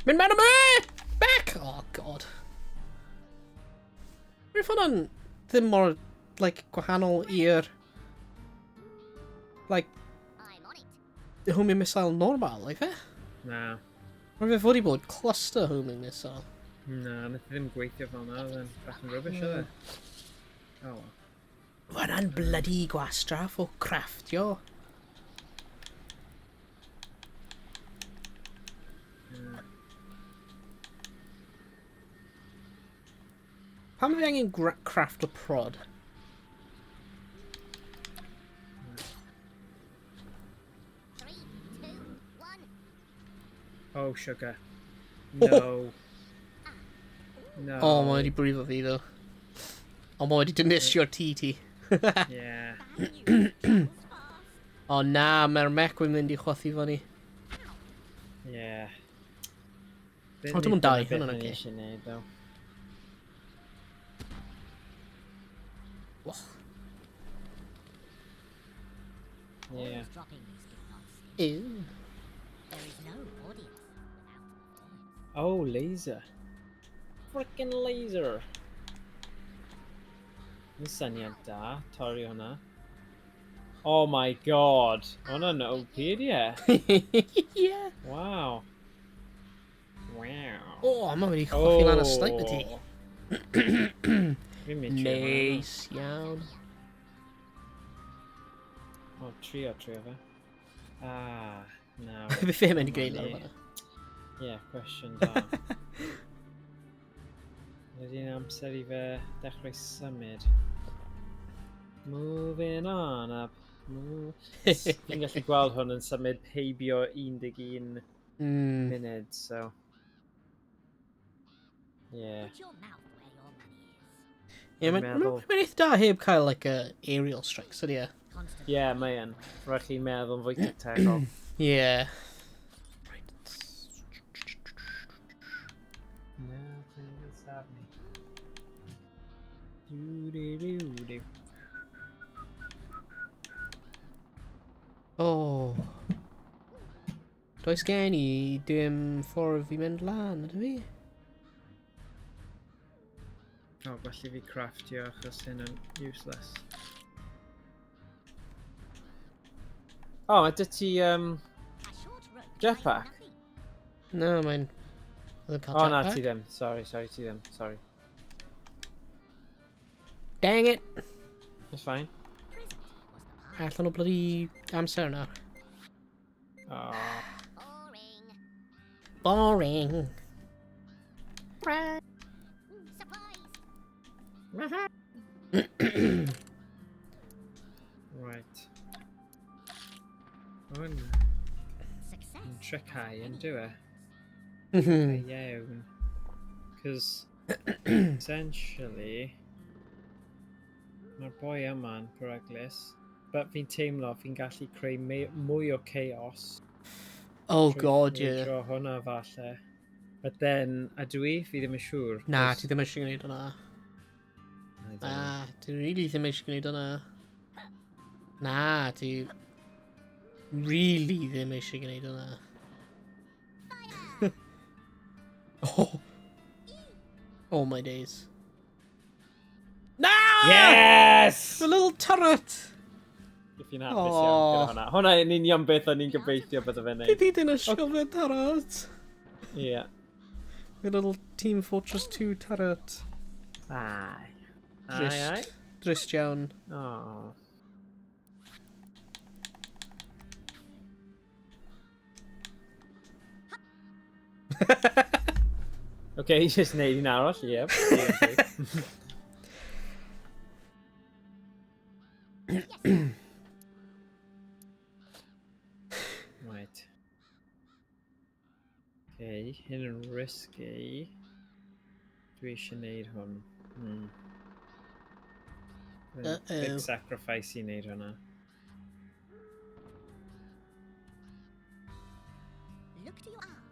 Mynd mewn am e! Back! Oh, god. Rwy'n hwnna'n ddim mor, like, gwahanol i'r... Like, I'm on it. homing missile normal, like fe? Na. Rwy'n fe fod i bod cluster homing missile. Na, nath i ddim gweithio fel na, oedd e'n bach yn rubbish oedd e. Oh, well. Hwnna'n bloody gwastraff o craftio. Pam fi angen craft o prod? Three, two, one. Oh, sugar. No. No. O, mae wedi brifo fi, ddo. O, mae wedi dynisio'r tŷ ti. Yeah. O na, mae'r mech wy'n mynd i chwathu fyny. Yeah. O, dim ond dau, hwnna'n oce. oce. Eisiau neud, though. Wach. Yeah. Always dropping these do not stick. Ew. There is no audience without performance. Oh, laser. Frickin' laser. Yn syniad da, torri hwnna. Oh my god. Hwnna'n OP, Yeah. Wow. Wow. O, mae wedi chwathu lan y sniper ti. Fi'n mynd trio hwnna. Neis iawn. O, trio fe. Nawr. Beth fe mynd i gwneud lawr fanna? Ie, cwestiwn da. Ydy'n amser i fe dechrau symud. Moving on up. Fi'n gallu gweld hwn yn symud heibio 11 munud, so... Yeah. Put your mouth where your money is. Ie, mae'n eitha da heb cael, like, aerial strikes, ydy e? Constant. Ie, mae yn. Rhaid chi meddwl yn fwy tactegol. Ie. Nothing can stop me. Do-do-do-do. O. Does gen i dim ffordd i mynd lan, ydw fi? O, felly fi craftio achos hyn yn useless. O, ydy ti A short rope. jetpack? No, mae'n... Oedd yn cael O, na, jetpack. ti ddim. Sorry, ti ddim. Sorry. Dang it! It's fine. Present was the past. Allan o bloody amser yna. Oh. Boring. Boring. Surprise. Right. Hwn Success. yn tricau yn dywe. Mhm. Iawn. Cos, essentially, mae'r boi yma'n peryglus, but fi'n teimlo fi'n gallu creu mwy o chaos. Oh god, Trwy ie. dro hwnna falle. But then, ydw i? Fi ddim yn siŵr. Na, 'cos- ti ddim eisiau gwneud hwnna. I don't know. Na, ti really ddim eisiau gwneud hwnna. Na, ti... Really ddim eisiau gwneud hwnna. Oh. Oh my days. No! Yes! The little turret! If fi'n hapus iawn gyda hwnna. Hwnna yn union beth o'n i'n gobeithio bydde fe'n neud. Did he ysgol fe turret? Ie. The little Team Fortress 2 turret. Ai. Ai, Drist. ai. Drist iawn. Oh. Okay, he's just neud un arall, yep. Right. Okay, hyn yn risky. Dwi eisiau neud hwn. Big sacrifice i neud hwnna. Look to your arm.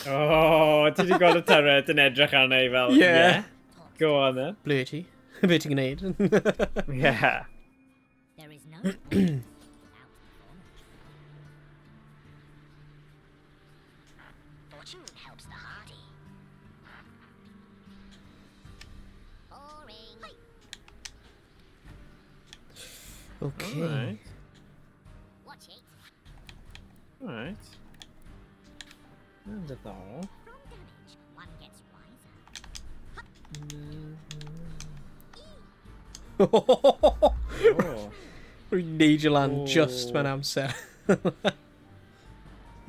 Oh, ti di gweld y turret yn edrych arna i fel... Yeah. Go on then. Ble ti? Be ti'n gwneud? Yeah. There is no point without performance. Fortune helps the hardy. Boring. Okay. Alright. Watch it. Alright. Yn diddorol. From damage, one gets wiser. Oh. Rwy'n neud i lan Oh. just mewn amser. Grab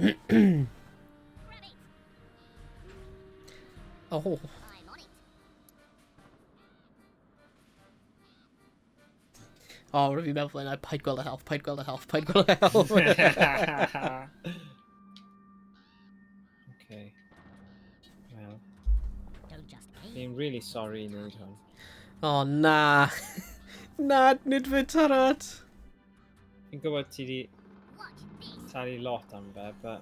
it. Oh. I'm on it. Oh, rwy'n fi'n meddwl yna, paid gweld y health, paid gweld y health, paid gweld y health. Okay. Well, Don't just aim. fi'n really sorry i neud hwn. Oh, na. Na, nid fe turret. Fi'n gwybod ti di Watch this. talu lot am fe, but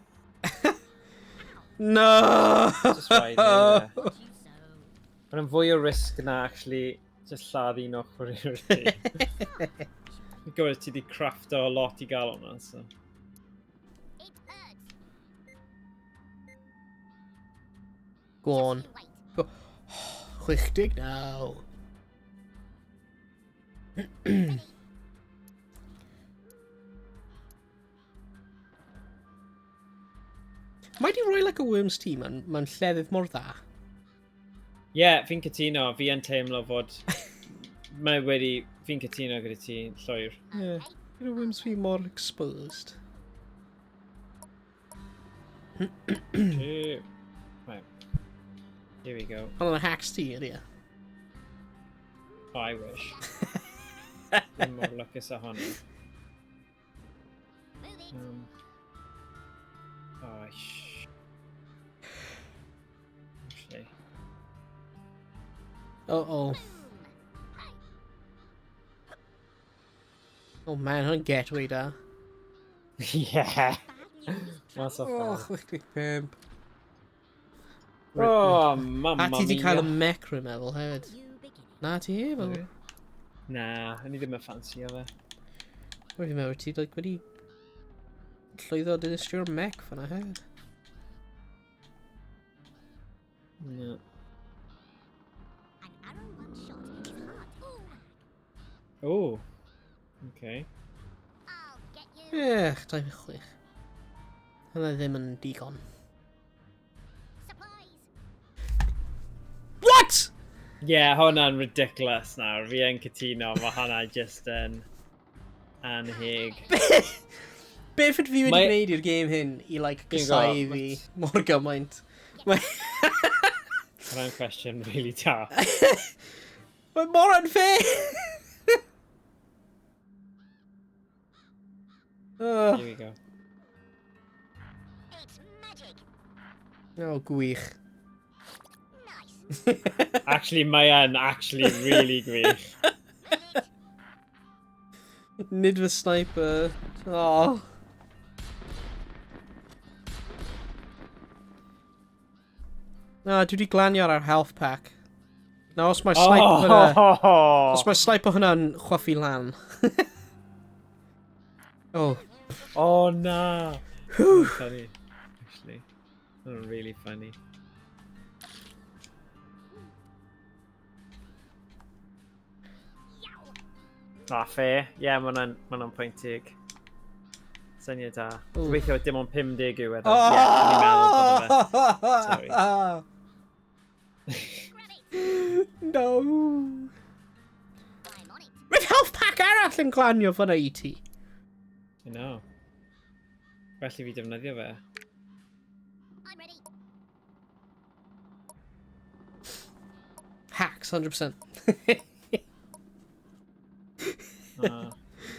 No! just rhaid neud e. Watch you so. Mae'n fwy o risg na actually just lladd un ochr i'r ti. Fi'n gwybod ti di crafto lot i gael hwnna, so... It hurts. Go on. Wait. 60 now. Mae di roi like a W.M.D, mae'n llefydd mor dda. Yeah, fi'n cytuno, fi yn teimlo fod Mae wedi... Fi'n cytuno gyda ti, llwyr. Ie. Gyda whims fi mor exposed. Right. Here we go. Hwnnw yn hacks ti, ydy e? Oh, I wish. Ddim mor lwcus â hwnna. Oh, actually. Uh-oh. Oh man, hwnna'n getaway da. Yeah. That's a Oh, fun. chwick pimp. Oh, mamma A ti di mia. cael y mec, rwy'n meddwl, hefyd. Na, ti hefyd. Na, o'n i ddim yn ffansi o fe. Rwy'n meddwl ti wedi llwyddo dinistio'r mec fanna hefyd. No. An arrow one shot in his heart. Oh. Okay. I'll get you. Ech, 26. Hynna ddim yn digon. Supplies. What?! Yeah, hwnna'n ridiculous nawr. Fi yn cytuno, mae hwnna just yn anheg. Beth ydw fi wedi Mae- gwneud i'r game hyn i, like, Fi'n gysau gwbo, fi mor gymaint? Mae Hwnna'n cwestiwn really da. mae mor unfair! Oh, Here we go. It's magic. oh, gwych. Nice. Actually, mae yn actually really gwych. Nid fy sniper. Oh. Na, dwi wedi glanio ar health pack. Na, os mae sniper hwnna... Os mae sniper hwnna'n chwaffu lan. Oh. Oh, na. That's funny, actually. That's really funny. Ah, fair. Yeah, mae hwnna'n pwyntig. Syniad da. Ooh. Gobeithio dim ond 50 yw edrych. Yeah, o'n i'n meddwl bod o fe. Sorry. Grab it. No. I'm on it. Roedd health pack arall yn glanio fyna i ti. I know. Felly fi defnyddio fe. I'm ready. Hacks, 100%. Ah,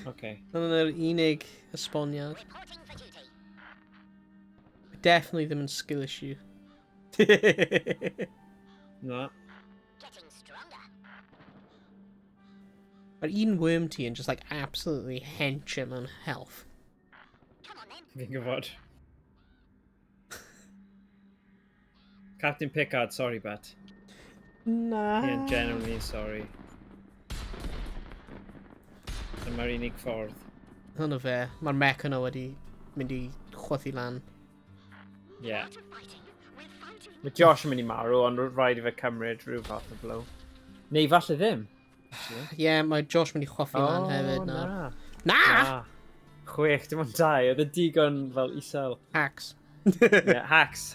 okay. Yn yr unig esboniad. Reporting for duty. Definitely ddim yn skill issue. No. Getting stronger. Mae'r un worm ti yn just like absolutely hench him on health. Come on then. Fi'n gwybod. Captain Picard, sorry, bet. Na. Fi yn genuinely sorry. Dyma'r unig ffordd. Hwnnw fe. Mae'r mech yno wedi mynd i chwathu lan. Yeah. Out of fighting. We'll find you. Mae Josh yn mynd i marw, ond rhaid i fe cymryd rhyw fath o blow. Neu falle ddim. Ie, yeah, mae Josh mynd i chwaffu lan hefyd nawr. na. Na! Na. Chwech, dim ond dau. Oedd y digon fel isel. Hacks. Yeah, hacks.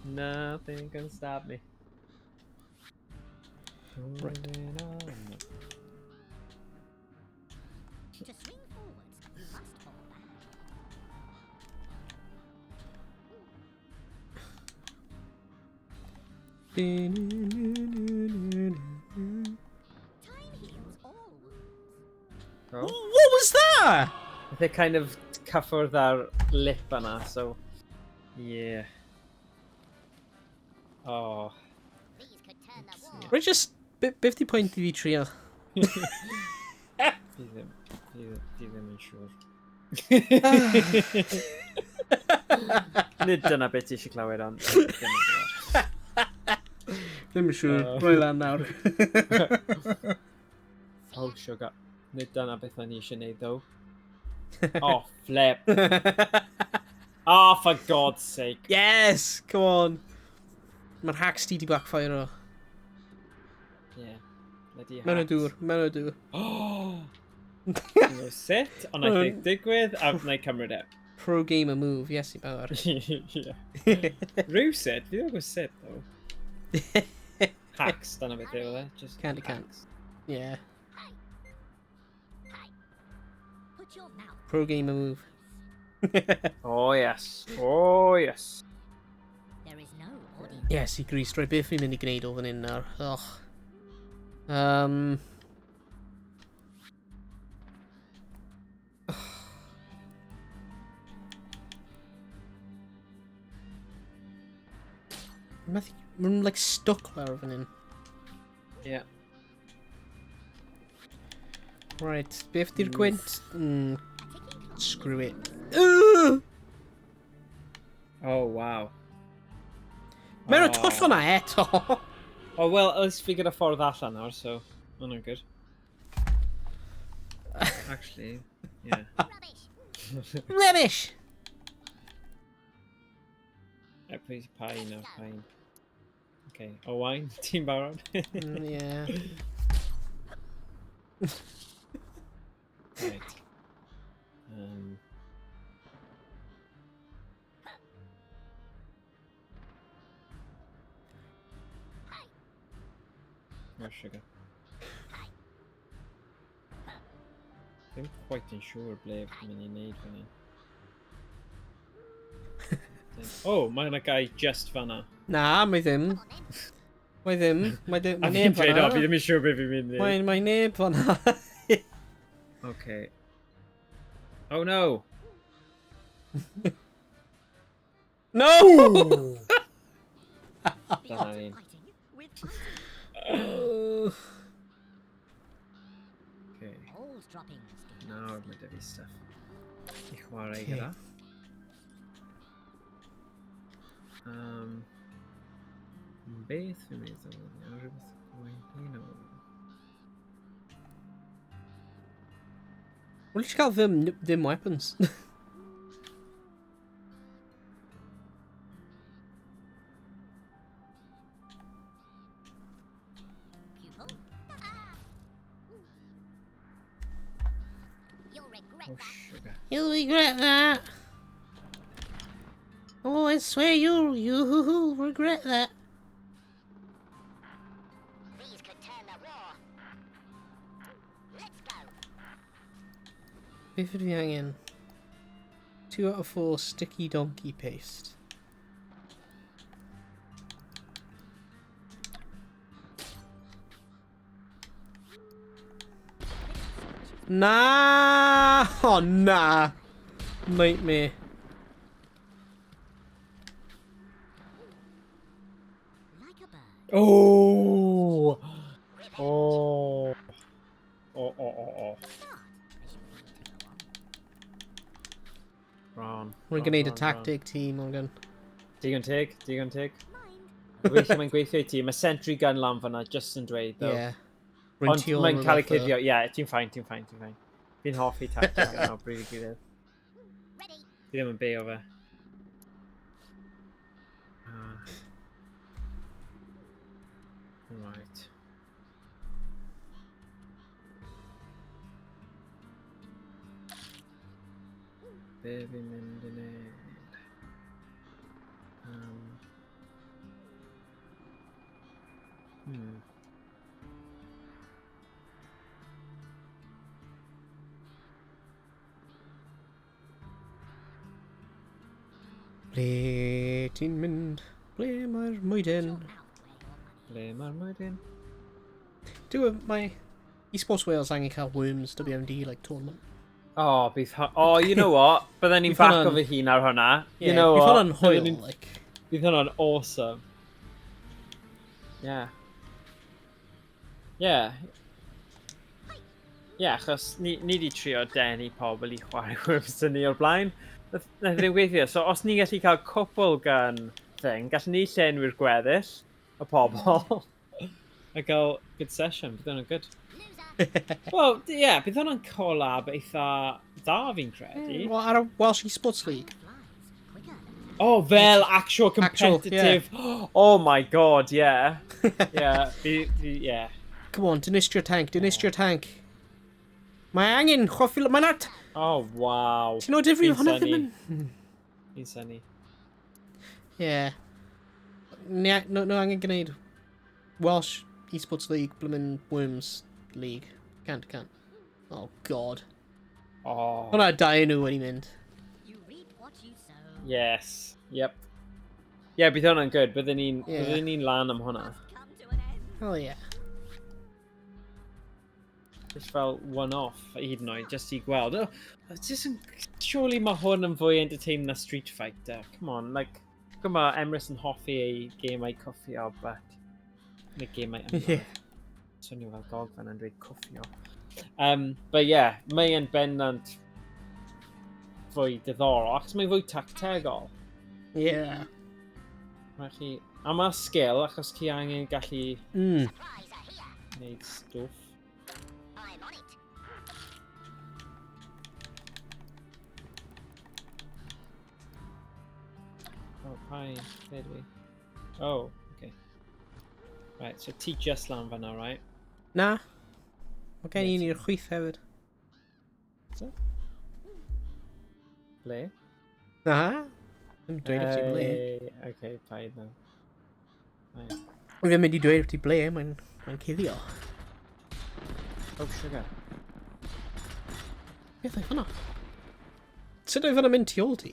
Nothing can stop me. Right. To swing forwards, you must fall back. Time heals all wounds. Oh. What was that? They kind of cyffwrdd ar lip yna, so... Yeah. Oh. These could turn the war. Right, just 50 pwynt i fi trio. Di ddim yn siŵr. Nid dyna beth ti eisiau clywed ond. Ddim yn siŵr. Oh. Rwy lan nawr. Oh, sugar. Nid dyna beth o'n i eisiau neud, though. Oh, flip. Oh, for God's sake. Yes! Come on. Mae'r hacks ti di backfire o. Yeah. Bloody Mewn o hacks. dŵr. Mewn o dŵr. Oh! No sit, ond I think digwydd, a wna I cymryd e. Pro gamer move. Yes, i bawr. Yeah. Rhyw sit? Fi ddim yn gwybod sit, though. Hacks, dyna beth yw e. Just Candy can. hacks. Yeah. Put your mouth. Pro gamer move. Oh, yes. Oh, yes. There is no audience. Yes, i Grease. Right, beth fi'n mynd i gwneud o fan hyn nawr? Och. Mae'n like stuck lawr fan hyn. Yeah. Right, beth di'r gwynt? Screw it. Oh, wow. Mae'r twll hwnna eto! Oh, well, let's figure a ffordd allan nawr, so... Oh, no, good. Actually, yeah. Rubbish. Rubbish! Please, pain, no, pain. Okay, Owain, team barod. Yeah. Right. More sugar. I'm quite unsure ble fi'n mynd i wneud fan hyn. Oh, mae yna guy just fanna. Na, mae ddim. Mae ddim. Mae A fi'n neb dweud o, fi fanna. ddim yn siŵr beth fi'n mynd i wneud. Mae neb fanna. Okay. Oh no! No! Dyna ni. Fighting with fighting. Okay. Balls dropping. Nawr mae dy fi stuff i chwarae Okay. gyda. Beth fi'n meddwl nawr rhywbeth gwain o. Wel, eisiau cael ddim weapons. Pupil. You'll regret Oh, that. sugar. You'll regret that. Oh, I swear you'll regret that. These could turn the war. Let's go. Beth ydw i angen? 2 out of 4 sticky donkey paste. Nah! Oh, nah! Nightmare. Like a bird. Oh! Oh! Oh. Ron. We're gonna need a tactic team, I'm going. Digon teg. Mind. Gobeithio mae'n gweithio I ti. Mae sentry gun lan fanna, just yn dweud, though. Yeah. Ond mae'n cael ei cuddio. Yeah, ti'n ffain. Fi'n hoffi tactic yna o bryd I gilydd. Ready. Fi ddim yn beo fe. Right. Be fi'n mynd I wneud? Ble ti'n mynd? Ble mae'r mwydyn? Ble mae'r mwydyn? Mae eSports Wales angen cael Worms W.M.D like tournament. Oh, oh, you know what? Bydden ni'n Bydd back hwnna'n- o fy hun ar hwnna. Yeah, You know bydd what? hwnna'n hwyl, Bydden ni'n- like. Bydd hwnna'n awesome. Yeah. Yeah. Yeah, achos ni di trio denu pobl I chwarae Worms dyn ni o'r blaen. Nath ddim gweithio. So, os ni'n gallu cael cwpl gan thing, gallwn ni llenwi'r gweddill y pobl. A gael good session. Bydd hwnna'n good. Loser. Wel, yeah, bydd hwnna'n collab eitha da fi'n credu. Well, ar y Welsh eSports League. Flies. Quicker. Oh, fel actual Actual, competitive. Oh my god, yeah. Yeah, yeah. Come on, dinistrio tank, dinistrio tank. Mae angen choffi... Mae'n art... Oh, wow. Ti'n o difri Fi'n hwnna synnu. ddim yn... Fi'n synnu. Yeah. No angen gwneud. Welsh Esports League, bloomin' Worms League. Can't. Oh, God. Oh. Hwna dau nhw wedi mynd. You reap what you sow. Yes. Yep. Yeah, bydd hwnna'n good. Byddwn Yeah. ni'n lan am hwnna. Must come to an end. Oh, yeah. Just fel one-off, hyd yn oed, just i gweld. Oh, surely mae hwn yn fwy entertaining na Street Fighter. Come on, like, come on, Emrys yn hoffi ei gemau cwffio, but... Neu gemau ymlaen. Yeah. Swnio fel gogfan yn dweud cwffio. But yeah, mae yn bendant fwy diddorol, achos mae'n fwy tactegol. Yeah. Mae chi... A mae skill, achos chi angen gallu Mm. Supplies are here. wneud stwff. I'm on it. Oh, hi, lle dwi? Oh, okay. Right, so ti just lan fan'na, right? Na. Mae gen i ni'r chwyth hefyd. Ble? Na. Ddim dweud i ti ble. Okay, paid now. Right. Fi ddim mynd i dweud i ti ble, mae'n cuddio. Oh, sugar. Beth oedd hwnna? Sut oedd hwnna mynd tu ôl ti?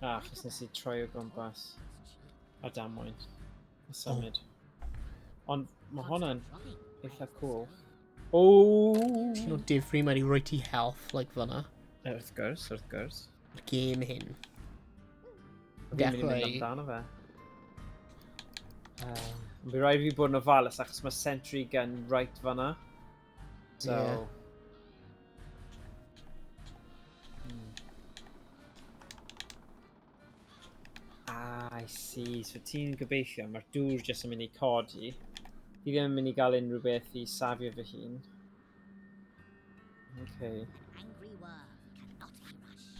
Ah, achos nes i troi o gwmpas. A damwain. A symud. Ond mae hwnna'n eitha cool. Oh! Ti'n o difri mae wedi rhoi ti health, like fyna. Wrth gwrs, wrth gwrs. Y gêm hyn. Fi'n mynd i mynd amdano fe. Bydd rhaid fi bod yn ofalus achos mae sentry gun right fan'na. So... Yeah. Ah, I see. So ti'n gobeithio, mae'r dŵr jyst yn mynd i codi. Fi ddim yn mynd i gael unrhyw beth i safio fy hun. Okay. Angry worm cannot be rushed.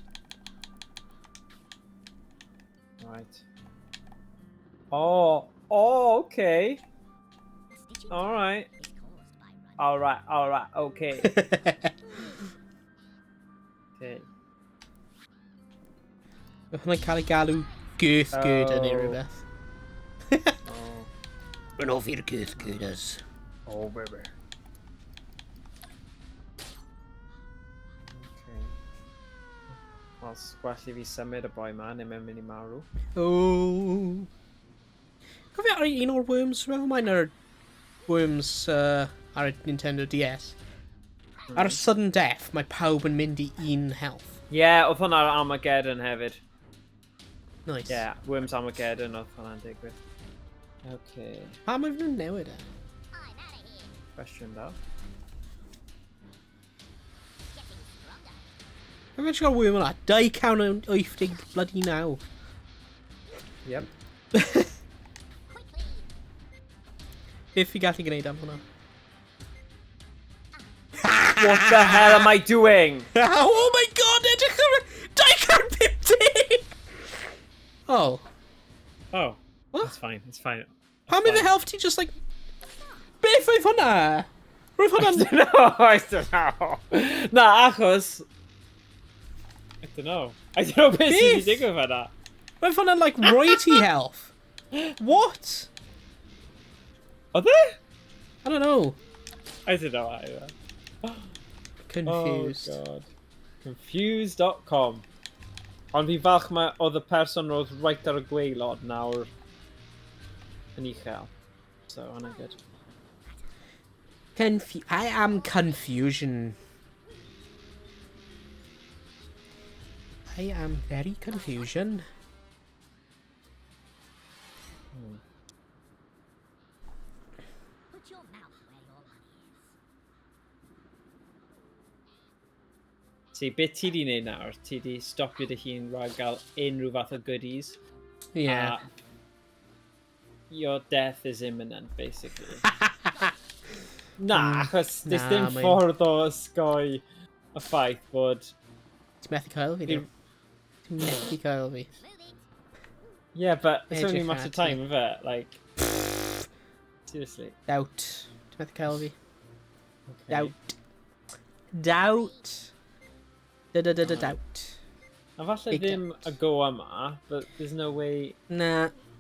Right. Oh, okay. The stitching Alright. is caused by running. Alright, okay. Okay. Hwna'n cael ei galw girth girder neu rhywbeth. Oh, Rhan off i'r girth girders. oh baby. Okay. Wel, gwell i fi symud y boi ma, neu mae'n mynd i marw. Oh. Cofio ar un o'r Worms, rwy'n mae'n ar Worms ar y Nintendo DS. Ar y sudden death, mae pawb yn mynd i un health. Yeah, oedd hwnna ar Armageddon hefyd. Nice. Yeah, Worms Armageddon oedd hwnna'n digwydd. Okay, Pa mae nhw'n newid e? I'm out of here. question though. Getting stronger. Mae'n fawr gael Worm yna, 289 bloody 9. Yep. Quickly. Beth i gallu gwneud am hwnna? What the hell am I doing? Oh my god, edrych ar 250! Oh. Oh, What? it's fine, it's fine. Pam ife health ti just like... Beth oedd hwnna? Roedd I hwnna'n... don't know, I don't know. Na, achos... I don't know. I don't know beth sy'n Beth? digwydd fan'na. Roedd hwnna'n like royalty health. What? Oedd e? I don't know. I don't know either. Confused. Oh god. Confused.com. Ond fi'n falch oedd y person roedd right ar y gwaelod nawr yn uchel. So, hwnna'n good. I am confusion. I am very confusion. Put your mouth where your money is. See, beth ti di wneud nawr? Ti di stopio dy hun rhag gael unrhyw fath o goodies. Yeah. Your death is imminent, basically. Na, achos na, does dim mae'n- ffordd o ysgoi y ffaith bod... Ti'n methu cael fi, Fi- ddim. Ti'n methu cael fi. Move it. Yeah, but it's only a Edrych matter of at time, isn't it? Like... Seriously. Doubt. Ti'n methu cael fi. Okay. Doubt. Doubt. Doubt. A falle Big ddim doubt. y go yma, but there's no way Na.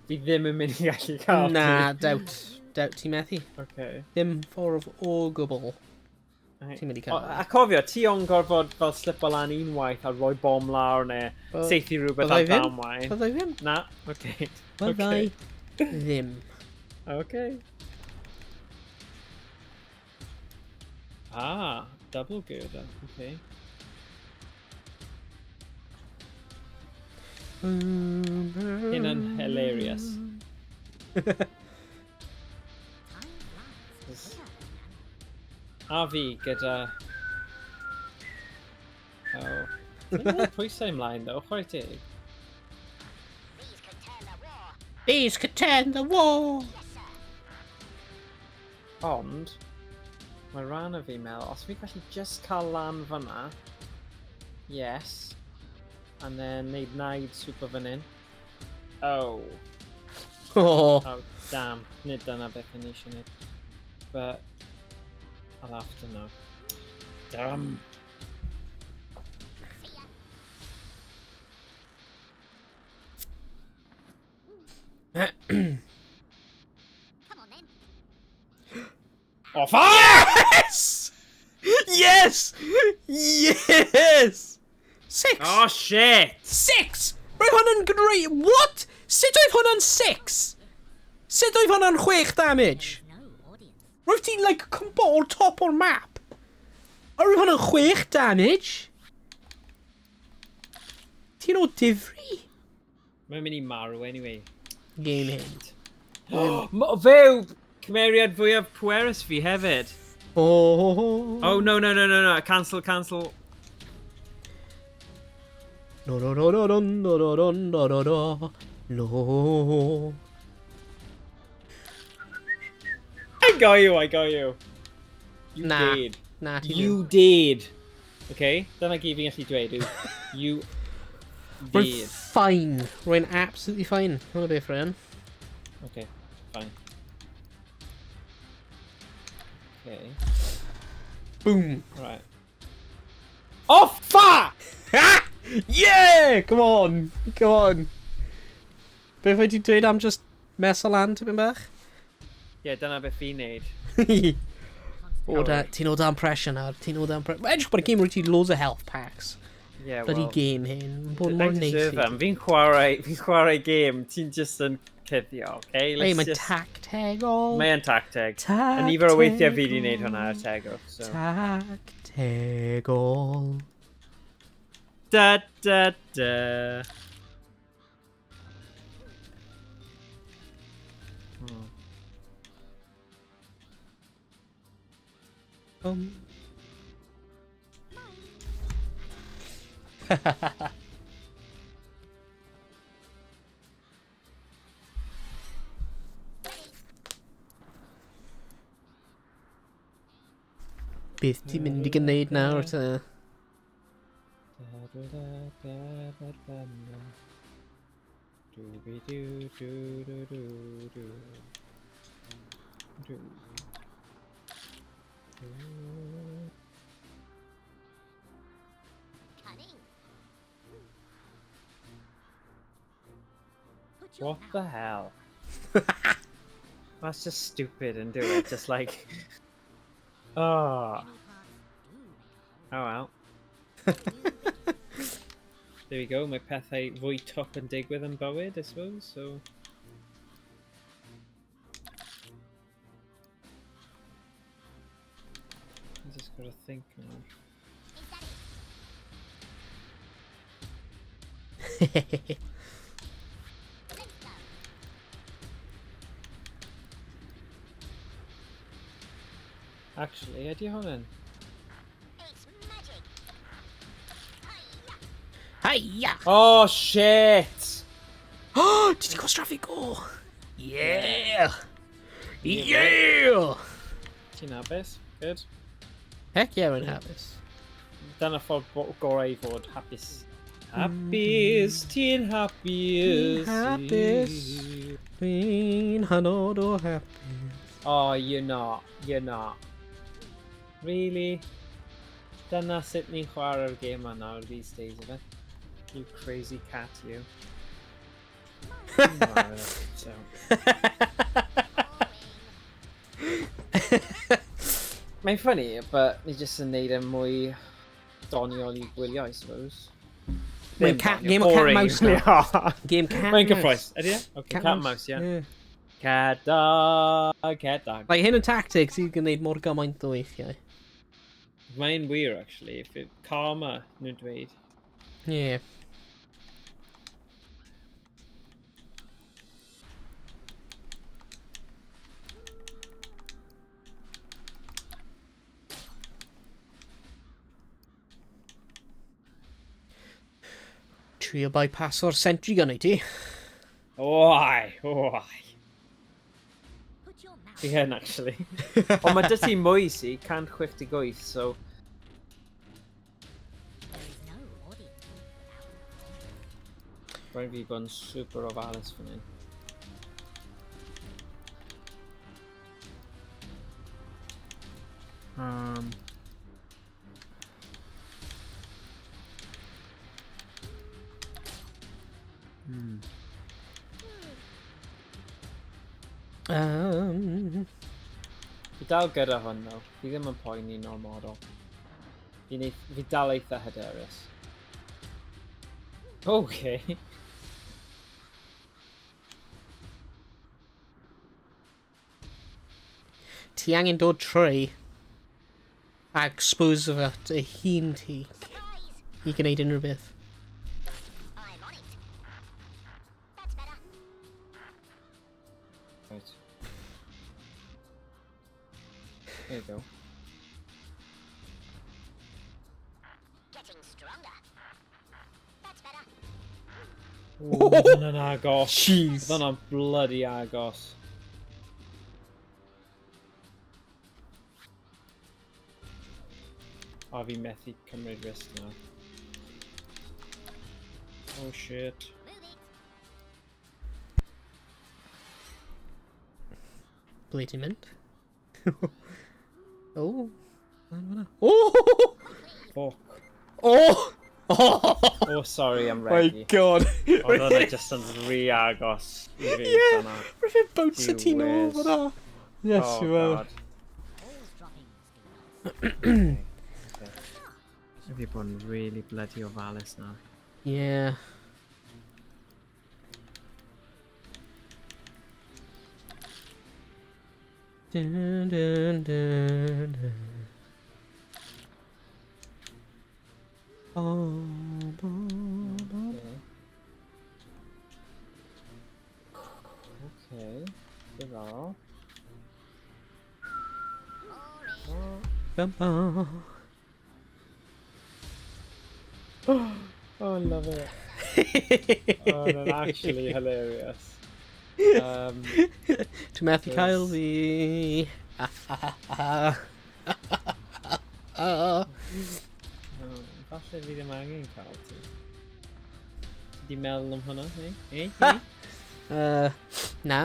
fi ddim yn mynd i gallu cael Na, ti. doubt. ti methu. Okay. Dim ffordd o gwbl. Ti'n mynd i cael. A cofio, ti ond gorfod fel slipo lan unwaith a rhoi bom lawr neu seithi rhywbeth ar damwain. Byddai ddim. Na, okay. Byddai ddim. Okay. Ah, double girder. Okay. Hynna'n hilarious. A fi gyda... Oh. Ti'n pwysau ymlaen ddo, chwarae teg. These could turn the war. These could turn the war! Ond, mae rhan o fi meddwl, os fi gallu just cael lan fyna, yes, and then neud naid super fan hyn. Oh. Oh. Oh, damn. Nid dyna beth yn eisiau neud. But, I'll have to know. Damn. Come on then. Oh, fuck! Yes! Yes! Yes! 6! Oh, shit! 6! Roedd hwnna'n gry... What? Sut oedd hwnna'n 6? Sut oedd hwnna'n 6 damage? No audience. Roedd ti'n, like, cwmpo o'r top o'r map. A roedd hwnna'n 6 damage? Ti'n o difri? Mae'n mynd i marw, anyway. Game end. Fe yw cymeriad fwyaf pwerus fi hefyd. Oh. Oh, no. Cancel. No. I got you. You Nah. did. Na, ti You did. Okay? Dyna gyd fi'n gallu dweud yw. You Roedd did. fine. Roedd absolutely fine. Hwna beth, Ryan. Okay, fine. Okay. Boom. Right. Oh, fuck! Ha! Yeah! Come on. Beth wedi dweud am just mes o lan, ti'n mynd bach? Yeah, dyna beth fi'n neud. Ti'n o dan pressure nawr. Mae'n edrych bod y game rwy'n ti loads o health packs. Yeah, Bloody well... game hyn. Bod mor I neis deserve them. Fi'n chwarae game, ti'n just yn cuddio, okay? Ei, mae'n tactegol. Mae'n tacteg. A nifer o weithiau fi wedi neud hwnna ar tegol, so... Tactegol. Da. Beth ti'n mynd i gwneud nawr ta? Cunning. What the hell? That's just stupid and do it, just like... Oh. Oh well. There we go, mae pethau fwy top yn digwydd yn bywyd, I suppose, so... I just gotta think now. Actually, ydy hwnna'n? It's magic. Hiya! Oh, shit! Oh, ti di cael straffu go? Yeah! Yeah! Ti'n hapus? Good. Heck yeah, mae'n hapus. Dyna ffordd gorau i fod hapus. Hapus, ti'n hapus. Fi'n hanod o hapus. Oh, you're not. Really? Dyna sut ni'n chwarae'r game yma nawr these days, of it? You crazy cat, you. Mae'n ffynnu, but ni jyst yn neud e mwy doniol I gwylio, I suppose. Mae'n game o cat and mouse now. Game cat Mae'n and mouse. gyffroes. Ydy e? Okay, cat and mouse, yeah. Cat dog, cat dog. Like, hyn yn tactics sy'n gwneud mor gymaint o weithiau. Mae'n wir, actually. Karma, nhw'n dweud. Yeah. Trio bypass o'r sentry gun I ti. Oi. Put your mouse. Fi hyn, actually. Ond mae dy ti mwy si, 168, so... There is no audience. Rhaid fi bod yn super ofalus fan hyn. Fi dal gyda hwn, no. Fi ddim yn poeni no model. Fi dal eitha hyderus. Okay. Ti angen dod trwy a expose fo at y hun ti I gwneud unrhyw beth. I'm on it. That's better. Right. There you go. Getting stronger. That's better. Ooh, yn agos. Jeez. Oedd hwnna'n bloody agos. A fi methu cymryd risg now. Oh shit. Move it. Ble ti'n mynd? Oh. Oh! Fuck. Oh! Oh, sorry, I'm ready. God. Oedd hwnna just yn rhy agos I fi. Yeah. fan'na. Rwy'n bounce You y ti nôl whiz. fyna. Yes, Oh, you will. God. All's dropping. Okay. Fi bod yn really bloody ofalus now. Yeah. Dun, dun, dun, dun. Oh, Okay. Diddorol. bum, bum. Oh, I love it. Oh, that's actually hilarious. To Matthew Yes. Kyle fi. Falle fi ddim angen cael ti. Ti di meddwl am hwnna, hei? Na.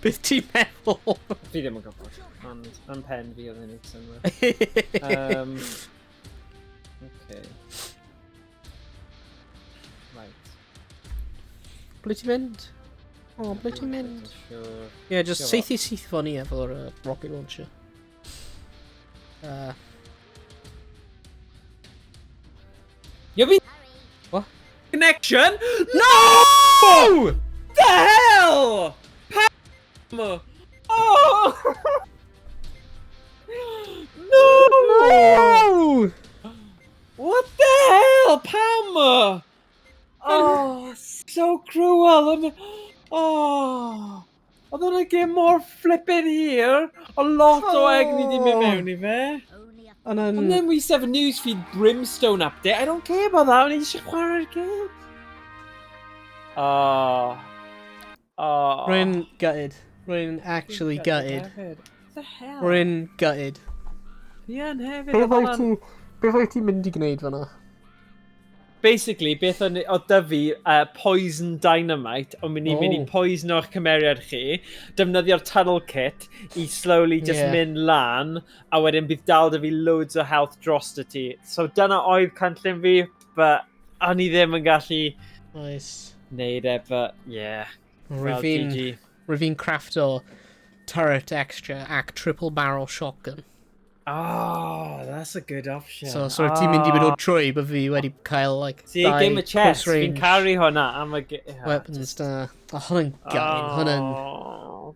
Beth ti'n meddwl? Fi ddim yn gwybod, ond yn pen fi oedd yn ei synwyr. Okay. Right. Ble ti'n mynd? O, ble ti'n mynd? Sure. Ie, just Go seithi syth fo ni efo'r rocket launcher. You'll be What? connection? No! The hell? Pam! Oh! No! No! What the hell, Pam? Oh, so cruel. Oh, oedd hwnna gen mor flippin' hir. A lot o egni di mynd mewn I fe. Only a And then we have a newsfeed brimstone update. I don't care about that. I eisiau chwarae'r gêm. Oh. Oh. Rwy'n gutted. Rwy'n actually gutted. What the hell? Rwy'n gutted. Fi yn hefyd. Beth wyt ti'n mynd I gwneud fan'na? Basically, beth oedd dy fi poison dynamite, ond mynd I mynd I Oh. poisono'ch cymeriad chi, defnyddio'r tunnel kit I slowly just Yeah. mynd lan, a wedyn bydd dal dy fi loads o health dros dy ti. So dyna oedd cynllun fi, but o'n I ddim yn gallu Nice. neud e, but yeah. Well, GG. Rwy'n crafto turret extra ac triple barrel shotgun. Oh, that's a good option. So ti'n mynd I mynd o trwy, but fi wedi cael, like, See, dau game of chess, close fi'n range caru hwnna am y... weapons da. O, hwnna'n gael, hwnna'n... Oh.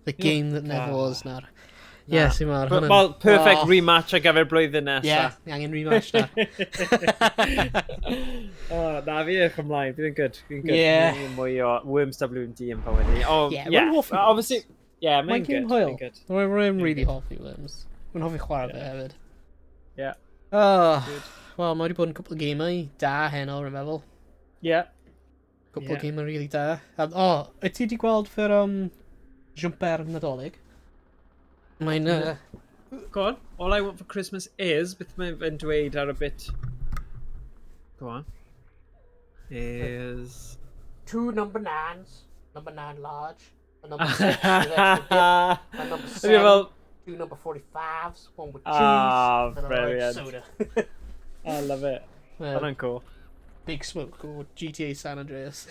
The game that never was, nawr. Ie, Na. sy'n ma'r, But, hwnna'n... well, perfect Oh. rematch ar gyfer blwyddyn nesa. Ie, angen rematch na. Oh, na, fi eich ymlaen. Fi'n good. Fi'n good. Ie. Fi'n mwy o Worms W.M.D yn powyd ni. Oh, Ie, yeah. mae'n hoffi Obviously, yeah, Mae'n mae'n game good. hwyl. Mae'n good. Rwy'n really good. hoffi Worms. Rwy'n hoffi chwarae fe hefyd. Yeah. Oh, Good. wel, mae wedi bod yn cwpl o gemau da heno, rwy'n meddwl. Yeah. Cwpl o Ie. gemau really da. O, wyt ti wedi gweld fy'r jumper Nadolig? Mae'n... Go on. All I want for Christmas is, beth mae'n fe'n dweud ar y bit... Go on. Is... 2 number 9s. Number 9 large. A number 6 with extra dip. A number 7. Well, 2 number 45s. 1 with cheese. Ah, and a brilliant. soda. I love it. Well, Hwnna'n cool. Big Smoke or GTA San Andreas.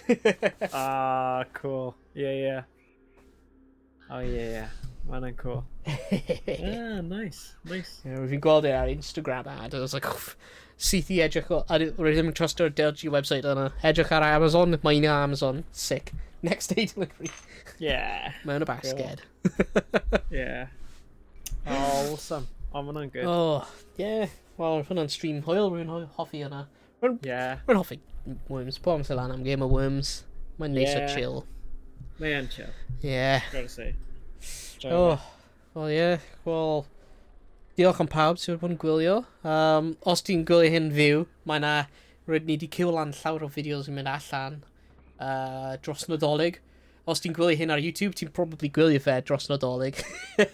Ah, cool. Yeah. Oh, yeah. Hwnna'n cool. Ah, nice. Fi'n gweld e ar Instagram ad, I was like, syth I edrych o... Rydym yn trustio'r dodgy website yna. Edrych ar Amazon, mae'n Amazon. Sick. Next day delivery. Yeah. Mewn y basged. Yeah. Oh, awesome. Oh, hwnna'n good. Oh, yeah. Wel, hwnna'n stream hwyl, rwy'n hoffi yna. Yeah. Rwy'n hoffi Worms. Pob amser lan am game o Worms. Mae'n neis o Yeah. chill. Mae'n chill. Yeah. Gotta say. Oh, well, yeah. Wel, diolch am pawb sydd wedi bod yn gwylio. Os ti'n gwylio hyn fyw, mae na... Rydyn ni wedi cyw lan llawer o fideos yn mynd allan dros Nadolig. Os ti'n gwylio hyn ar YouTube, ti'n probably gwylio fe dros Nadolig.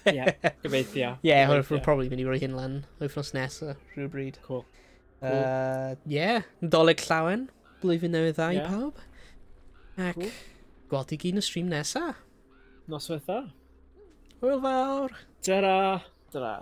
Yeah, gobeithio. Yeah, hwy'n probably mynd I roi hyn lan wythnos nesaf, rhywbryd. Cool. Yeah, Nadolig llawen. Blwyddyn newydd dda I Yeah. pawb. Ac, gweld I gyd yn y stream nesaf. Noswaith dda. Hwyl fawr. Ta-ra. Ta-ra.